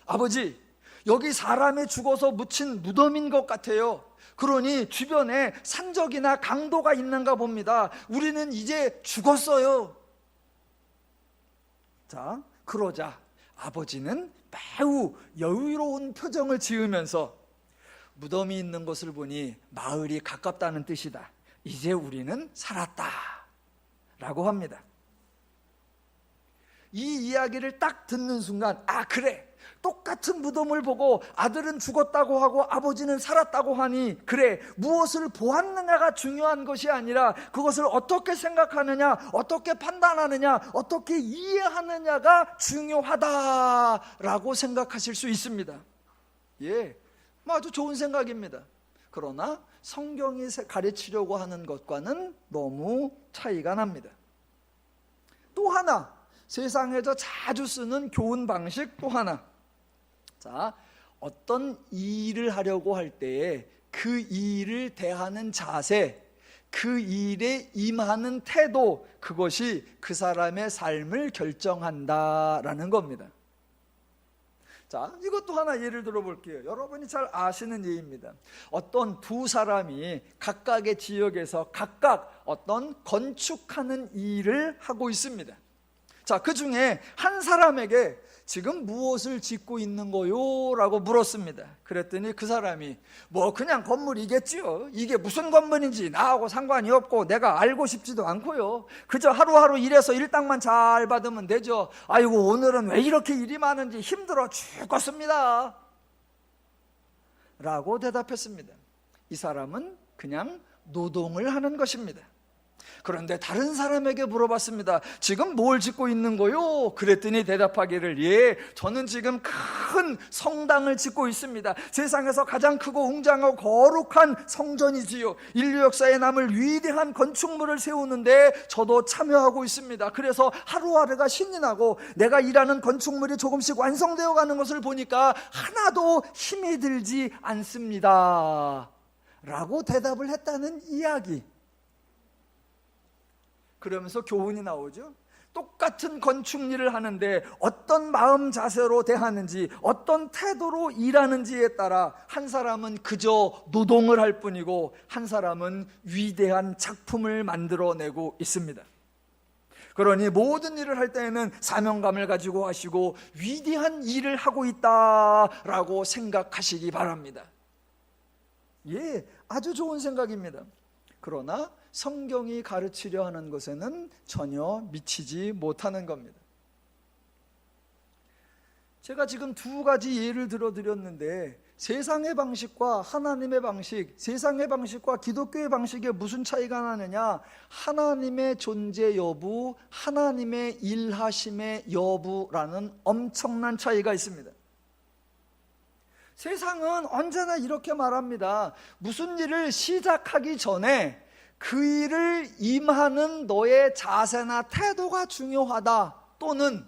아버지, 여기 사람이 죽어서 묻힌 무덤인 것 같아요. 그러니 주변에 산적이나 강도가 있는가 봅니다. 우리는 이제 죽었어요. 자, 그러자 아버지는 매우 여유로운 표정을 지으면서 무덤이 있는 것을 보니 마을이 가깝다는 뜻이다. 이제 우리는 살았다 라고 합니다. 이 이야기를 딱 듣는 순간, 아 그래, 똑같은 무덤을 보고 아들은 죽었다고 하고 아버지는 살았다고 하니, 그래, 무엇을 보았느냐가 중요한 것이 아니라 그것을 어떻게 생각하느냐, 어떻게 판단하느냐, 어떻게 이해하느냐가 중요하다라고 생각하실 수 있습니다. 예, 아주 좋은 생각입니다. 그러나 성경이 가르치려고 하는 것과는 너무 차이가 납니다. 또 하나, 세상에서 자주 쓰는 교훈 방식 또 하나. 자, 어떤 일을 하려고 할 때에 그 일을 대하는 자세, 그 일에 임하는 태도, 그것이 그 사람의 삶을 결정한다라는 겁니다. 자, 이것도 하나 예를 들어볼게요. 여러분이 잘 아시는 예입니다. 어떤 두 사람이 각각의 지역에서 각각 어떤 건축하는 일을 하고 있습니다. 자, 그 중에 한 사람에게 지금 무엇을 짓고 있는 거요? 라고 물었습니다. 그랬더니 그 사람이 뭐 그냥 건물이겠지요. 이게 무슨 건물인지 나하고 상관이 없고 내가 알고 싶지도 않고요. 그저 하루하루 일해서 일당만 잘 받으면 되죠. 아이고, 오늘은 왜 이렇게 일이 많은지 힘들어 죽겠습니다 라고 대답했습니다. 이 사람은 그냥 노동을 하는 것입니다. 그런데 다른 사람에게 물어봤습니다. 지금 뭘 짓고 있는 거요? 그랬더니 대답하기를, 예, 저는 지금 큰 성당을 짓고 있습니다. 세상에서 가장 크고 웅장하고 거룩한 성전이지요. 인류 역사에 남을 위대한 건축물을 세우는데 저도 참여하고 있습니다. 그래서 하루하루가 신이 나고 내가 일하는 건축물이 조금씩 완성되어 가는 것을 보니까 하나도 힘이 들지 않습니다 라고 대답을 했다는 이야기. 그러면서 교훈이 나오죠. 똑같은 건축 일을 하는데 어떤 마음 자세로 대하는지, 어떤 태도로 일하는지에 따라 한 사람은 그저 노동을 할 뿐이고 한 사람은 위대한 작품을 만들어내고 있습니다. 그러니 모든 일을 할 때에는 사명감을 가지고 하시고 위대한 일을 하고 있다라고 생각하시기 바랍니다. 예, 아주 좋은 생각입니다. 그러나 성경이 가르치려 하는 것에는 전혀 미치지 못하는 겁니다. 제가 지금 두 가지 예를 들어드렸는데 세상의 방식과 하나님의 방식, 세상의 방식과 기독교의 방식에 무슨 차이가 나느냐? 하나님의 존재 여부, 하나님의 일하심의 여부라는 엄청난 차이가 있습니다. 세상은 언제나 이렇게 말합니다. 무슨 일을 시작하기 전에 그 일을 임하는 너의 자세나 태도가 중요하다. 또는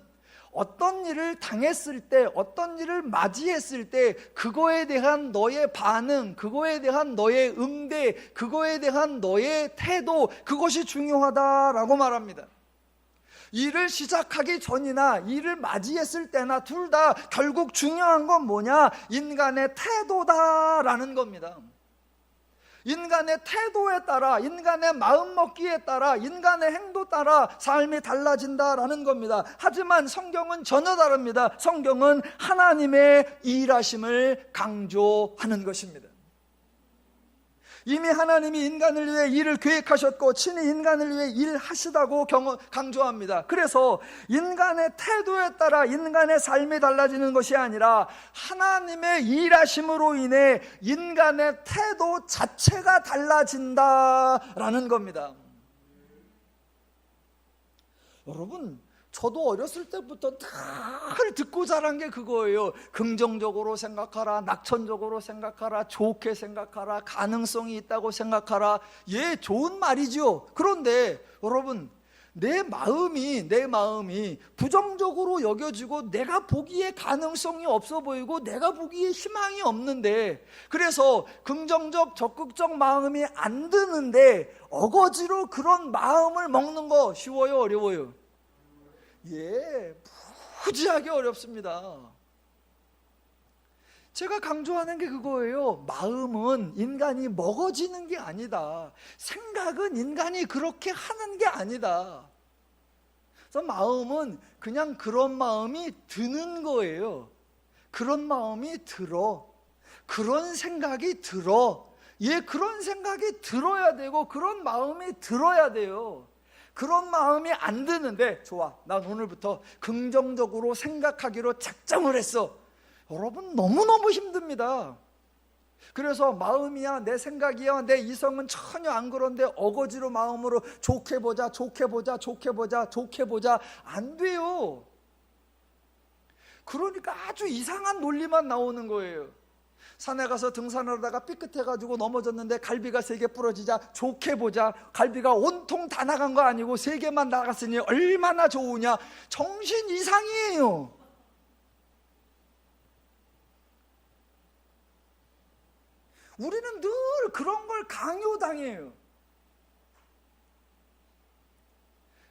어떤 일을 당했을 때, 어떤 일을 맞이했을 때 그거에 대한 너의 반응, 그거에 대한 너의 응대, 그거에 대한 너의 태도, 그것이 중요하다라고 말합니다. 일을 시작하기 전이나 일을 맞이했을 때나 둘 다 결국 중요한 건 뭐냐? 인간의 태도다라는 겁니다. 인간의 태도에 따라, 인간의 마음먹기에 따라, 인간의 행동 따라 삶이 달라진다라는 겁니다. 하지만 성경은 전혀 다릅니다. 성경은 하나님의 일하심을 강조하는 것입니다. 이미 하나님이 인간을 위해 일을 계획하셨고 친히 인간을 위해 일하시다고 강조합니다. 그래서 인간의 태도에 따라 인간의 삶이 달라지는 것이 아니라 하나님의 일하심으로 인해 인간의 태도 자체가 달라진다라는 겁니다. 여러분, 저도 어렸을 때부터 늘 듣고 자란 게 그거예요. 긍정적으로 생각하라, 낙천적으로 생각하라, 좋게 생각하라, 가능성이 있다고 생각하라. 예, 좋은 말이죠. 그런데 여러분, 내 마음이 부정적으로 여겨지고 내가 보기에 가능성이 없어 보이고 내가 보기에 희망이 없는데, 그래서 긍정적 적극적 마음이 안 드는데 어거지로 그런 마음을 먹는 거 쉬워요, 어려워요? 예, 무지하게 어렵습니다. 제가 강조하는 게 그거예요. 마음은 인간이 먹어지는 게 아니다. 생각은 인간이 그렇게 하는 게 아니다. 그래서 마음은 그냥 그런 마음이 드는 거예요. 그런 마음이 들어. 그런 생각이 들어. 그런 생각이 들어야 되고 그런 마음이 들어야 돼요. 그런 마음이 안 드는데, 좋아, 난 오늘부터 긍정적으로 생각하기로 작정을 했어. 여러분, 너무너무 힘듭니다. 그래서 마음이야, 내 생각이야, 내 이성은 전혀 안 그런데 어거지로 마음으로 좋게 보자, 좋게 보자, 좋게 보자, 좋게 보자, 안 돼요. 그러니까 아주 이상한 논리만 나오는 거예요. 산에 가서 등산을 하다가 삐끗해가지고 넘어졌는데 갈비가 3개 부러지자 좋게 보자. 갈비가 온통 다 나간 거 아니고 3개만 나갔으니 얼마나 좋으냐. 정신 이상이에요. 우리는 늘 그런 걸 강요당해요.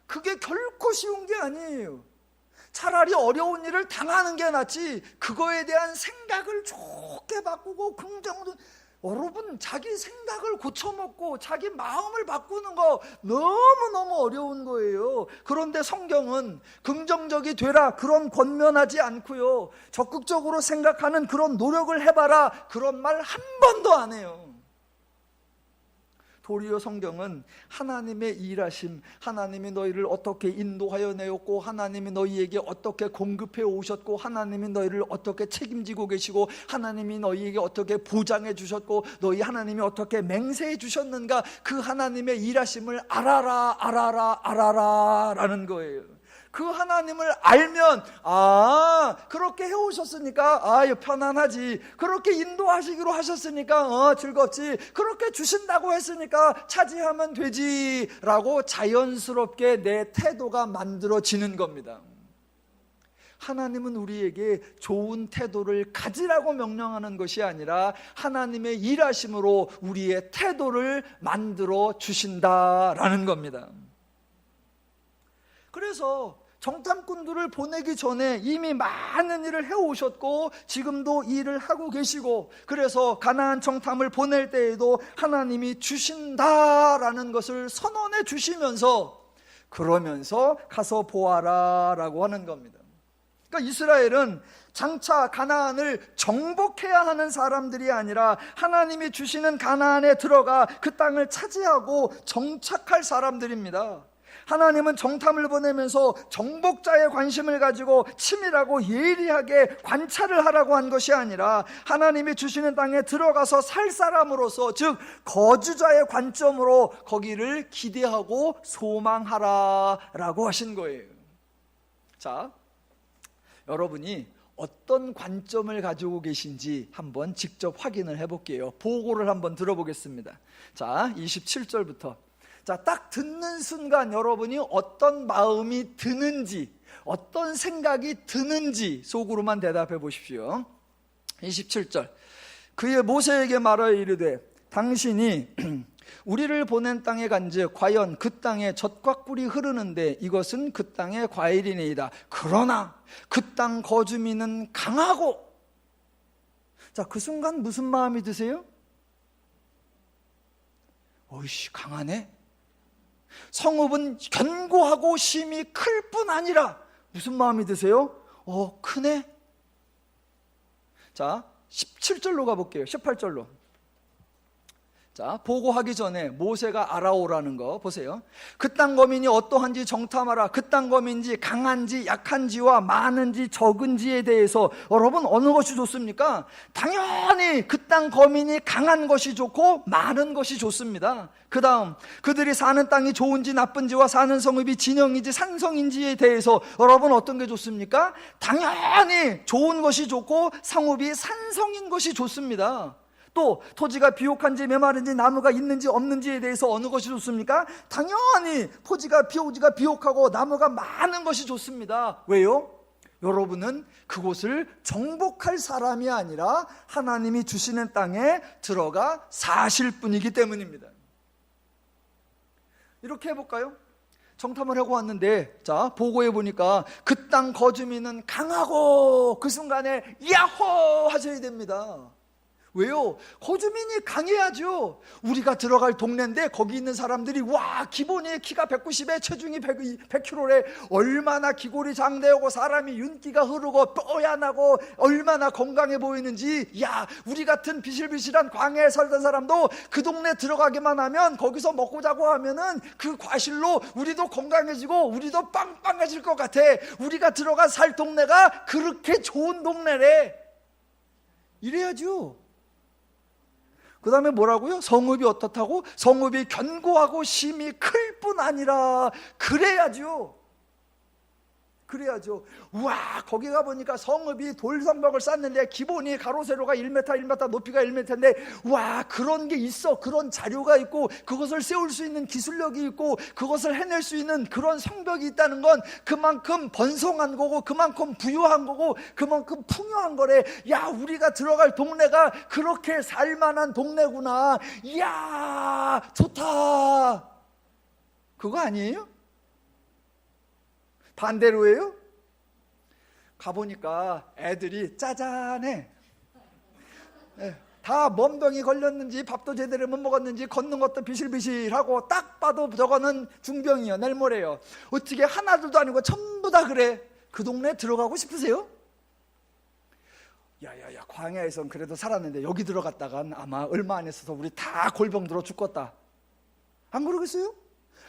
그게 결코 쉬운 게 아니에요. 차라리 어려운 일을 당하는 게 낫지, 그거에 대한 생각을 좋게 바꾸고 긍정도, 여러분, 자기 생각을 고쳐먹고 자기 마음을 바꾸는 거 너무너무 어려운 거예요. 그런데 성경은 긍정적이 되라 그런 권면하지 않고요, 적극적으로 생각하는 그런 노력을 해봐라 그런 말 한 번도 안 해요. 도리어 성경은 하나님의 일하심, 하나님이 너희를 어떻게 인도하여 내었고, 하나님이 너희에게 어떻게 공급해 오셨고, 하나님이 너희를 어떻게 책임지고 계시고, 하나님이 너희에게 어떻게 보장해 주셨고, 너희 하나님이 어떻게 맹세해 주셨는가, 그 하나님의 일하심을 알아라, 알아라, 알아라 라는 거예요. 그 하나님을 알면, 그렇게 해오셨으니까 편안하지, 그렇게 인도하시기로 하셨으니까 즐겁지, 그렇게 주신다고 했으니까 차지하면 되지 라고 자연스럽게 내 태도가 만들어지는 겁니다. 하나님은 우리에게 좋은 태도를 가지라고 명령하는 것이 아니라 하나님의 일하심으로 우리의 태도를 만들어 주신다라는 겁니다. 그래서 정탐꾼들을 보내기 전에 이미 많은 일을 해오셨고 지금도 일을 하고 계시고, 그래서 가나안 정탐을 보낼 때에도 하나님이 주신다라는 것을 선언해 주시면서, 그러면서 가서 보아라 라고 하는 겁니다. 그러니까 이스라엘은 장차 가나안을 정복해야 하는 사람들이 아니라 하나님이 주시는 가나안에 들어가 그 땅을 차지하고 정착할 사람들입니다. 하나님은 정탐을 보내면서 정복자의 관심을 가지고 치밀하고 예리하게 관찰을 하라고 한 것이 아니라 하나님이 주시는 땅에 들어가서 살 사람으로서, 즉 거주자의 관점으로 거기를 기대하고 소망하라라고 하신 거예요. 자, 여러분이 어떤 관점을 가지고 계신지 한번 직접 확인을 해볼게요. 보고를 한번 들어보겠습니다. 자, 27절부터. 자, 딱 듣는 순간 여러분이 어떤 마음이 드는지, 어떤 생각이 드는지 속으로만 대답해 보십시오. 27절. 그의 모세에게 말하여 이르되 당신이 우리를 보낸 땅에 간즉 과연 그 땅에 젖과 꿀이 흐르는데 이것은 그 땅의 과일이니이다. 그러나 그 땅 거주민은 강하고. 자, 그 순간 무슨 마음이 드세요? 어이씨, 강하네. 성읍은 견고하고 심이 클 뿐 아니라 무슨 마음이 드세요? 크네. 자, 17절로 가볼게요. 18절로. 자, 보고하기 전에 모세가 알아오라는 거 보세요. 그 땅 거민이 어떠한지 정탐하라. 그 땅 거민지 강한지 약한지와 많은지 적은지에 대해서 여러분 어느 것이 좋습니까? 당연히 그 땅 거민이 강한 것이 좋고 많은 것이 좋습니다. 그 다음, 그들이 사는 땅이 좋은지 나쁜지와 사는 성읍이 진영인지 산성인지에 대해서 여러분 어떤 게 좋습니까? 당연히 좋은 것이 좋고 성읍이 산성인 것이 좋습니다. 또 토지가 비옥한지 메마른지 나무가 있는지 없는지에 대해서 어느 것이 좋습니까? 당연히 토지가 비옥하고 나무가 많은 것이 좋습니다. 왜요? 여러분은 그곳을 정복할 사람이 아니라 하나님이 주시는 땅에 들어가 사실 뿐이기 때문입니다. 이렇게 해볼까요? 정탐을 하고 왔는데, 자, 보고해 보니까 그 땅 거주민은 강하고 그 순간에 야호 하셔야 됩니다. 왜요? 거주민이 강해야죠. 우리가 들어갈 동네인데 거기 있는 사람들이 와, 기본이 키가 190에 체중이 100kg래 얼마나 기골이 장대하고 사람이 윤기가 흐르고 뽀얀하고 얼마나 건강해 보이는지, 야, 우리 같은 비실비실한 광야에 살던 사람도 그 동네 들어가기만 하면, 거기서 먹고 자고 하면은 그 과실로 우리도 건강해지고 우리도 빵빵해질 것 같아. 우리가 들어가 살 동네가 그렇게 좋은 동네래. 이래야죠. 그 다음에 뭐라고요? 성읍이 어떻다고? 성읍이 견고하고 심이 클 뿐 아니라 그래야죠. 그래야죠. 우와, 거기 가보니까 성읍이 돌성벽을 쌓는데 기본이 가로 세로가 1m, 1m, 높이가 1m인데 와, 그런 게 있어. 그런 자료가 있고 그것을 세울 수 있는 기술력이 있고 그것을 해낼 수 있는 그런 성벽이 있다는 건 그만큼 번성한 거고 그만큼 부유한 거고 그만큼 풍요한 거래. 야, 우리가 들어갈 동네가 그렇게 살만한 동네구나. 이야, 좋다. 그거 아니에요? 반대로예요? 가보니까 애들이 짜잔해. 다 몸병이 걸렸는지 밥도 제대로 못 먹었는지 걷는 것도 비실비실하고 딱 봐도 저거는 중병이요, 내일모레요. 어떻게 하나둘도 아니고 전부 다 그래. 그 동네 들어가고 싶으세요? 야야야, 광야에선 그래도 살았는데 여기 들어갔다간 아마 얼마 안 있어서 우리 다 골병 들어 죽겠다. 안 그러겠어요?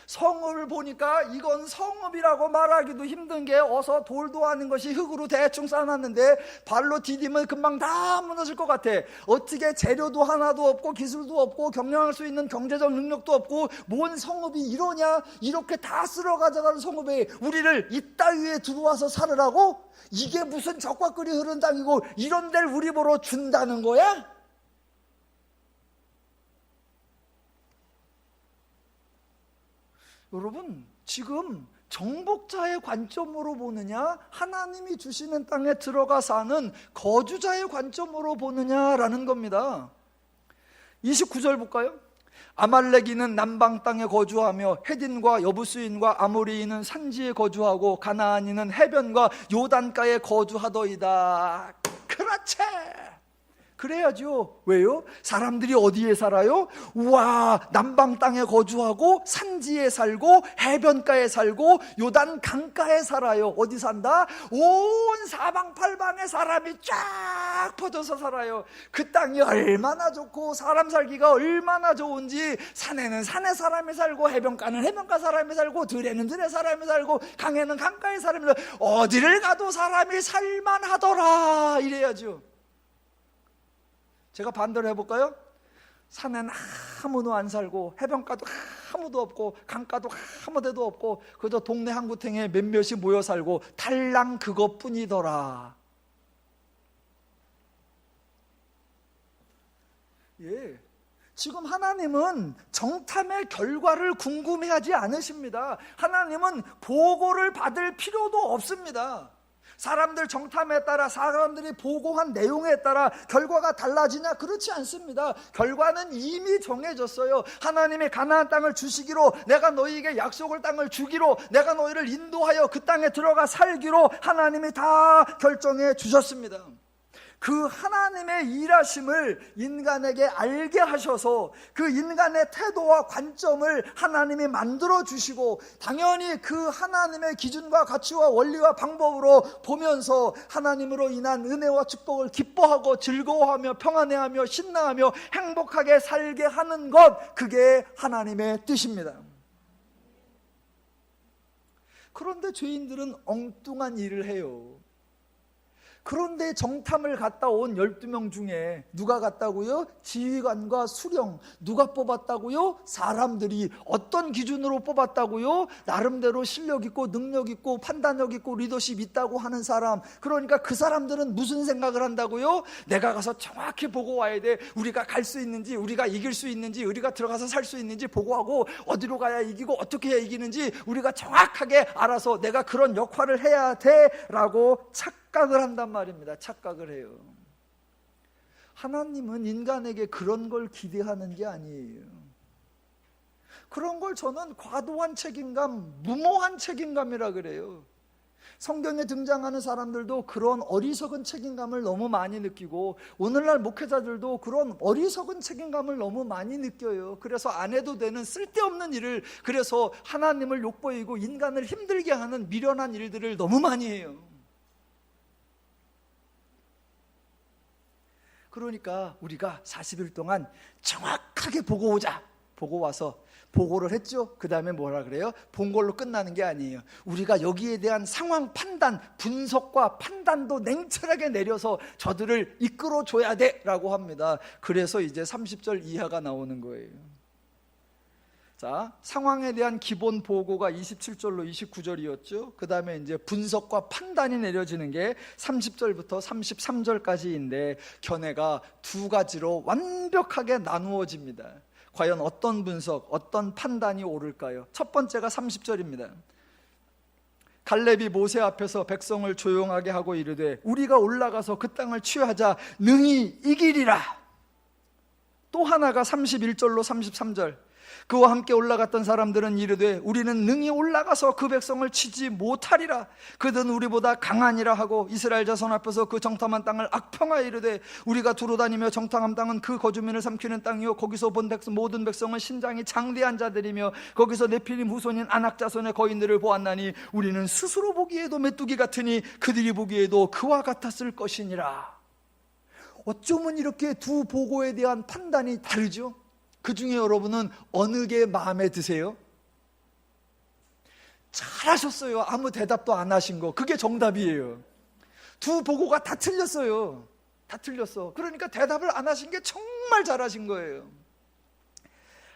성읍을 보니까 이건 성읍이라고 말하기도 힘든 게 어서 돌도 아닌 것이 흙으로 대충 쌓아놨는데 발로 디디면 금방 다 무너질 것 같아. 어떻게 재료도 하나도 없고 기술도 없고 경영할 수 있는 경제적 능력도 없고 뭔 성읍이 이러냐. 이렇게 다 쓸어 가져가는 성읍에 우리를 이 따위에 들어와서 살으라고? 이게 무슨 적과 꿀이 흐른 땅이고 이런 데를 우리 보러 준다는 거야? 여러분, 지금 정복자의 관점으로 보느냐, 하나님이 주시는 땅에 들어가 사는 거주자의 관점으로 보느냐라는 겁니다. 29절 볼까요? 아말렉인은 남방 땅에 거주하며 헤딘과 여부스인과 아모리인은 산지에 거주하고 가나안인은 해변과 요단가에 거주하더이다. 그렇지! 그래야죠. 왜요? 사람들이 어디에 살아요? 우와, 남방 땅에 거주하고 산지에 살고 해변가에 살고 요단 강가에 살아요. 어디 산다? 온 사방팔방에 사람이 쫙 퍼져서 살아요. 그 땅이 얼마나 좋고 사람 살기가 얼마나 좋은지, 산에는 산에 사람이 살고 해변가는 해변가 사람이 살고 들에는 들에 사람이 살고 강에는 강가에 사람이 살고 어디를 가도 사람이 살만하더라. 이래야죠. 제가 반대로 해볼까요? 산엔 아무도 안 살고 해변가도 아무도 없고 강가도 아무 데도 없고 그저 동네 한 구탱에 몇몇이 모여 살고 달랑 그것뿐이더라. 예, 지금 하나님은 정탐의 결과를 궁금해하지 않으십니다. 하나님은 보고를 받을 필요도 없습니다. 사람들 정탐에 따라, 사람들이 보고한 내용에 따라 결과가 달라지냐? 그렇지 않습니다. 결과는 이미 정해졌어요. 하나님이 가나안 땅을 주시기로, 내가 너희에게 약속을 땅을 주기로, 내가 너희를 인도하여 그 땅에 들어가 살기로 하나님이 다 결정해 주셨습니다. 그 하나님의 일하심을 인간에게 알게 하셔서 그 인간의 태도와 관점을 하나님이 만들어 주시고, 당연히 그 하나님의 기준과 가치와 원리와 방법으로 보면서 하나님으로 인한 은혜와 축복을 기뻐하고 즐거워하며 평안해하며 신나하며 행복하게 살게 하는 것, 그게 하나님의 뜻입니다. 그런데 죄인들은 엉뚱한 일을 해요. 그런데 정탐을 갔다 온 12명 중에 누가 갔다고요? 지휘관과 수령. 누가 뽑았다고요? 사람들이. 어떤 기준으로 뽑았다고요? 나름대로 실력 있고 능력 있고 판단력 있고 리더십 있다고 하는 사람. 그러니까 그 사람들은 무슨 생각을 한다고요? 내가 가서 정확히 보고 와야 돼. 우리가 갈 수 있는지, 우리가 이길 수 있는지, 우리가 들어가서 살 수 있는지 보고하고, 어디로 가야 이기고 어떻게 해야 이기는지 우리가 정확하게 알아서 내가 그런 역할을 해야 돼 라고 착각을 한단 말입니다. 착각을 해요. 하나님은 인간에게 그런 걸 기대하는 게 아니에요. 그런 걸 저는 과도한 책임감, 무모한 책임감이라 그래요. 성경에 등장하는 사람들도 그런 어리석은 책임감을 너무 많이 느끼고 오늘날 목회자들도 그런 어리석은 책임감을 너무 많이 느껴요. 그래서 안 해도 되는 쓸데없는 일을, 그래서 하나님을 욕보이고 인간을 힘들게 하는 미련한 일들을 너무 많이 해요. 그러니까 우리가 40일 동안 정확하게 보고 오자. 보고 와서 보고를 했죠. 그 다음에 뭐라 그래요? 본 걸로 끝나는 게 아니에요. 우리가 여기에 대한 상황 판단, 분석과 판단도 냉철하게 내려서 저들을 이끌어 줘야 돼 라고 합니다. 그래서 이제 30절 이하가 나오는 거예요. 자, 상황에 대한 기본 보고가 27절로 29절이었죠. 그 다음에 이제 분석과 판단이 내려지는 게 30절부터 33절까지인데 견해가 두 가지로 완벽하게 나누어집니다. 과연 어떤 분석, 어떤 판단이 옳을까요? 첫 번째가 30절입니다. 갈렙이 모세 앞에서 백성을 조용하게 하고 이르되 우리가 올라가서 그 땅을 취하자 능히 이기리라. 또 하나가 31절로 33절. 그와 함께 올라갔던 사람들은 이르되 우리는 능히 올라가서 그 백성을 치지 못하리라. 그들은 우리보다 강하니라 하고 이스라엘 자손 앞에서 그 정탐한 땅을 악평하여 이르되 우리가 두루다니며 정탐한 땅은 그 거주민을 삼키는 땅이요 거기서 본 모든 백성은 신장이 장대한 자들이며 거기서 네피림 후손인 아낙 자손의 거인들을 보았나니 우리는 스스로 보기에도 메뚜기 같으니 그들이 보기에도 그와 같았을 것이니라. 어쩌면 이렇게 두 보고에 대한 판단이 다르죠? 그 중에 여러분은 어느 게 마음에 드세요? 잘하셨어요. 아무 대답도 안 하신 거. 그게 정답이에요. 두 보고가 다 틀렸어요. 다 틀렸어. 그러니까 대답을 안 하신 게 정말 잘하신 거예요.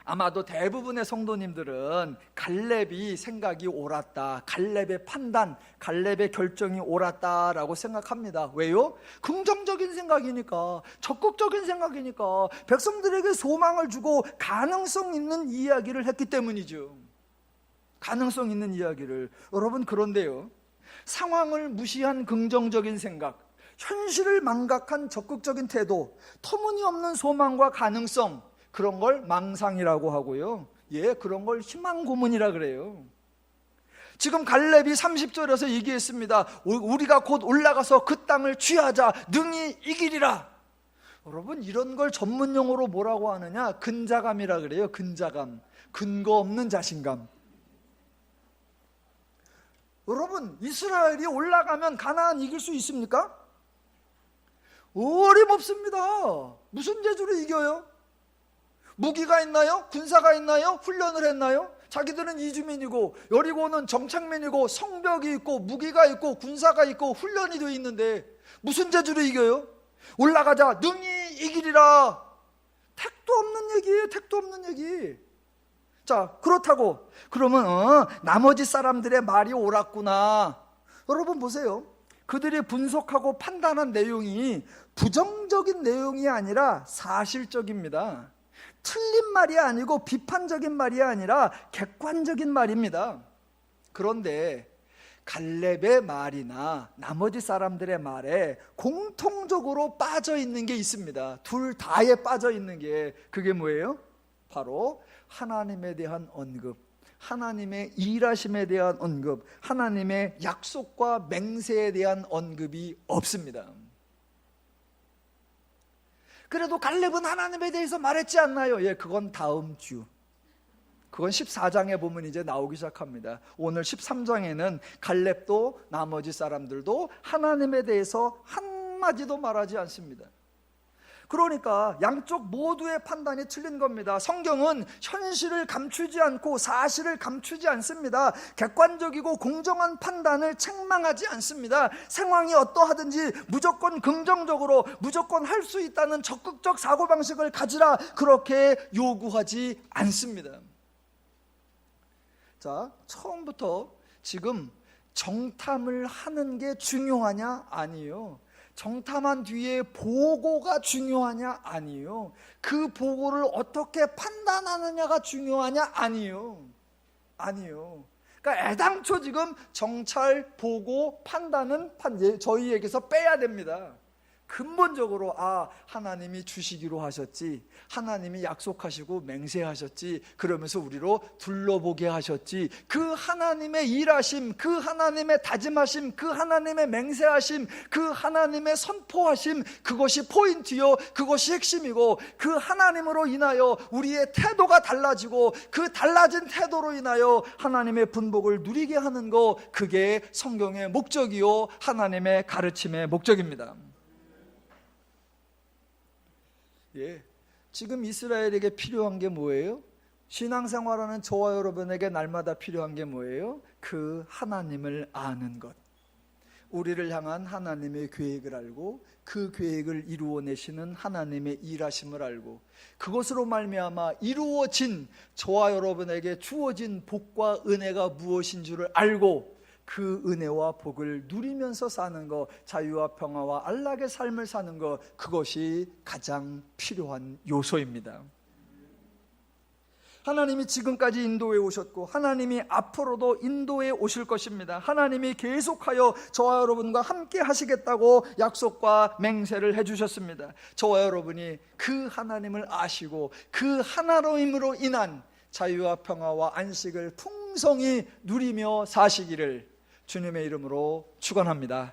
아마도 대부분의 성도님들은 갈렙이 생각이 옳았다, 갈렙의 판단, 갈렙의 결정이 옳았다라고 생각합니다. 왜요? 긍정적인 생각이니까, 적극적인 생각이니까, 백성들에게 소망을 주고 가능성 있는 이야기를 했기 때문이죠. 가능성 있는 이야기를. 여러분, 그런데요, 상황을 무시한 긍정적인 생각, 현실을 망각한 적극적인 태도, 터무니없는 소망과 가능성, 그런 걸 망상이라고 하고요. 예, 그런 걸 희망 고문이라 그래요. 지금 갈렙이 30절에서 얘기했습니다. 우리가 곧 올라가서 그 땅을 취하자 능히 이기리라. 여러분, 이런 걸 전문 용어로 뭐라고 하느냐? 근자감이라 그래요. 근자감. 근거 없는 자신감. 여러분, 이스라엘이 올라가면 가나안 이길 수 있습니까? 어림없습니다. 무슨 재주로 이겨요? 무기가 있나요? 군사가 있나요? 훈련을 했나요? 자기들은 이주민이고 여리고는 정착민이고 성벽이 있고 무기가 있고 군사가 있고 훈련이 되어 있는데 무슨 재주로 이겨요? 올라가자 능히 이기리라. 택도 없는 얘기예요. 택도 없는 얘기. 자, 그렇다고 그러면 나머지 사람들의 말이 옳았구나. 여러분 보세요. 그들이 분석하고 판단한 내용이 부정적인 내용이 아니라 사실적입니다. 틀린 말이 아니고 비판적인 말이 아니라 객관적인 말입니다. 그런데 갈렙의 말이나 나머지 사람들의 말에 공통적으로 빠져 있는 게 있습니다. 둘 다에 빠져 있는 게 그게 뭐예요? 바로 하나님에 대한 언급, 하나님의 일하심에 대한 언급, 하나님의 약속과 맹세에 대한 언급이 없습니다. 그래도 갈렙은 하나님에 대해서 말했지 않나요? 예, 그건 다음 주. 그건 14장에 보면 이제 나오기 시작합니다. 오늘 13장에는 갈렙도 나머지 사람들도 하나님에 대해서 한마디도 말하지 않습니다. 그러니까 양쪽 모두의 판단이 틀린 겁니다. 성경은 현실을 감추지 않고 사실을 감추지 않습니다. 객관적이고 공정한 판단을 책망하지 않습니다. 상황이 어떠하든지 무조건 긍정적으로 무조건 할 수 있다는 적극적 사고방식을 가지라 그렇게 요구하지 않습니다. 자, 처음부터 지금 정탐을 하는 게 중요하냐? 아니에요. 정탐한 뒤에 보고가 중요하냐? 아니에요. 그 보고를 어떻게 판단하느냐가 중요하냐? 아니에요. 아니에요. 그러니까 애당초 지금 정찰, 보고, 판단은 저희에게서 빼야 됩니다. 근본적으로 하나님이 주시기로 하셨지, 하나님이 약속하시고 맹세하셨지, 그러면서 우리로 둘러보게 하셨지, 그 하나님의 일하심, 그 하나님의 다짐하심, 그 하나님의 맹세하심, 그 하나님의 선포하심, 그것이 포인트요, 그것이 핵심이고, 그 하나님으로 인하여 우리의 태도가 달라지고, 그 달라진 태도로 인하여 하나님의 분복을 누리게 하는 것, 그게 성경의 목적이요 하나님의 가르침의 목적입니다. 지금 이스라엘에게 필요한 게 뭐예요? 신앙생활하는 저와 여러분에게 날마다 필요한 게 뭐예요? 그 하나님을 아는 것, 우리를 향한 하나님의 계획을 알고 그 계획을 이루어내시는 하나님의 일하심을 알고, 그것으로 말미암아 이루어진 저와 여러분에게 주어진 복과 은혜가 무엇인 줄을 알고 그 은혜와 복을 누리면서 사는 것, 자유와 평화와 안락의 삶을 사는 것, 그것이 가장 필요한 요소입니다. 하나님이 지금까지 인도해 오셨고 하나님이 앞으로도 인도해 오실 것입니다. 하나님이 계속하여 저와 여러분과 함께 하시겠다고 약속과 맹세를 해주셨습니다. 저와 여러분이 그 하나님을 아시고 그 하나로임으로 인한 자유와 평화와 안식을 풍성히 누리며 사시기를 주님의 이름으로 축원합니다.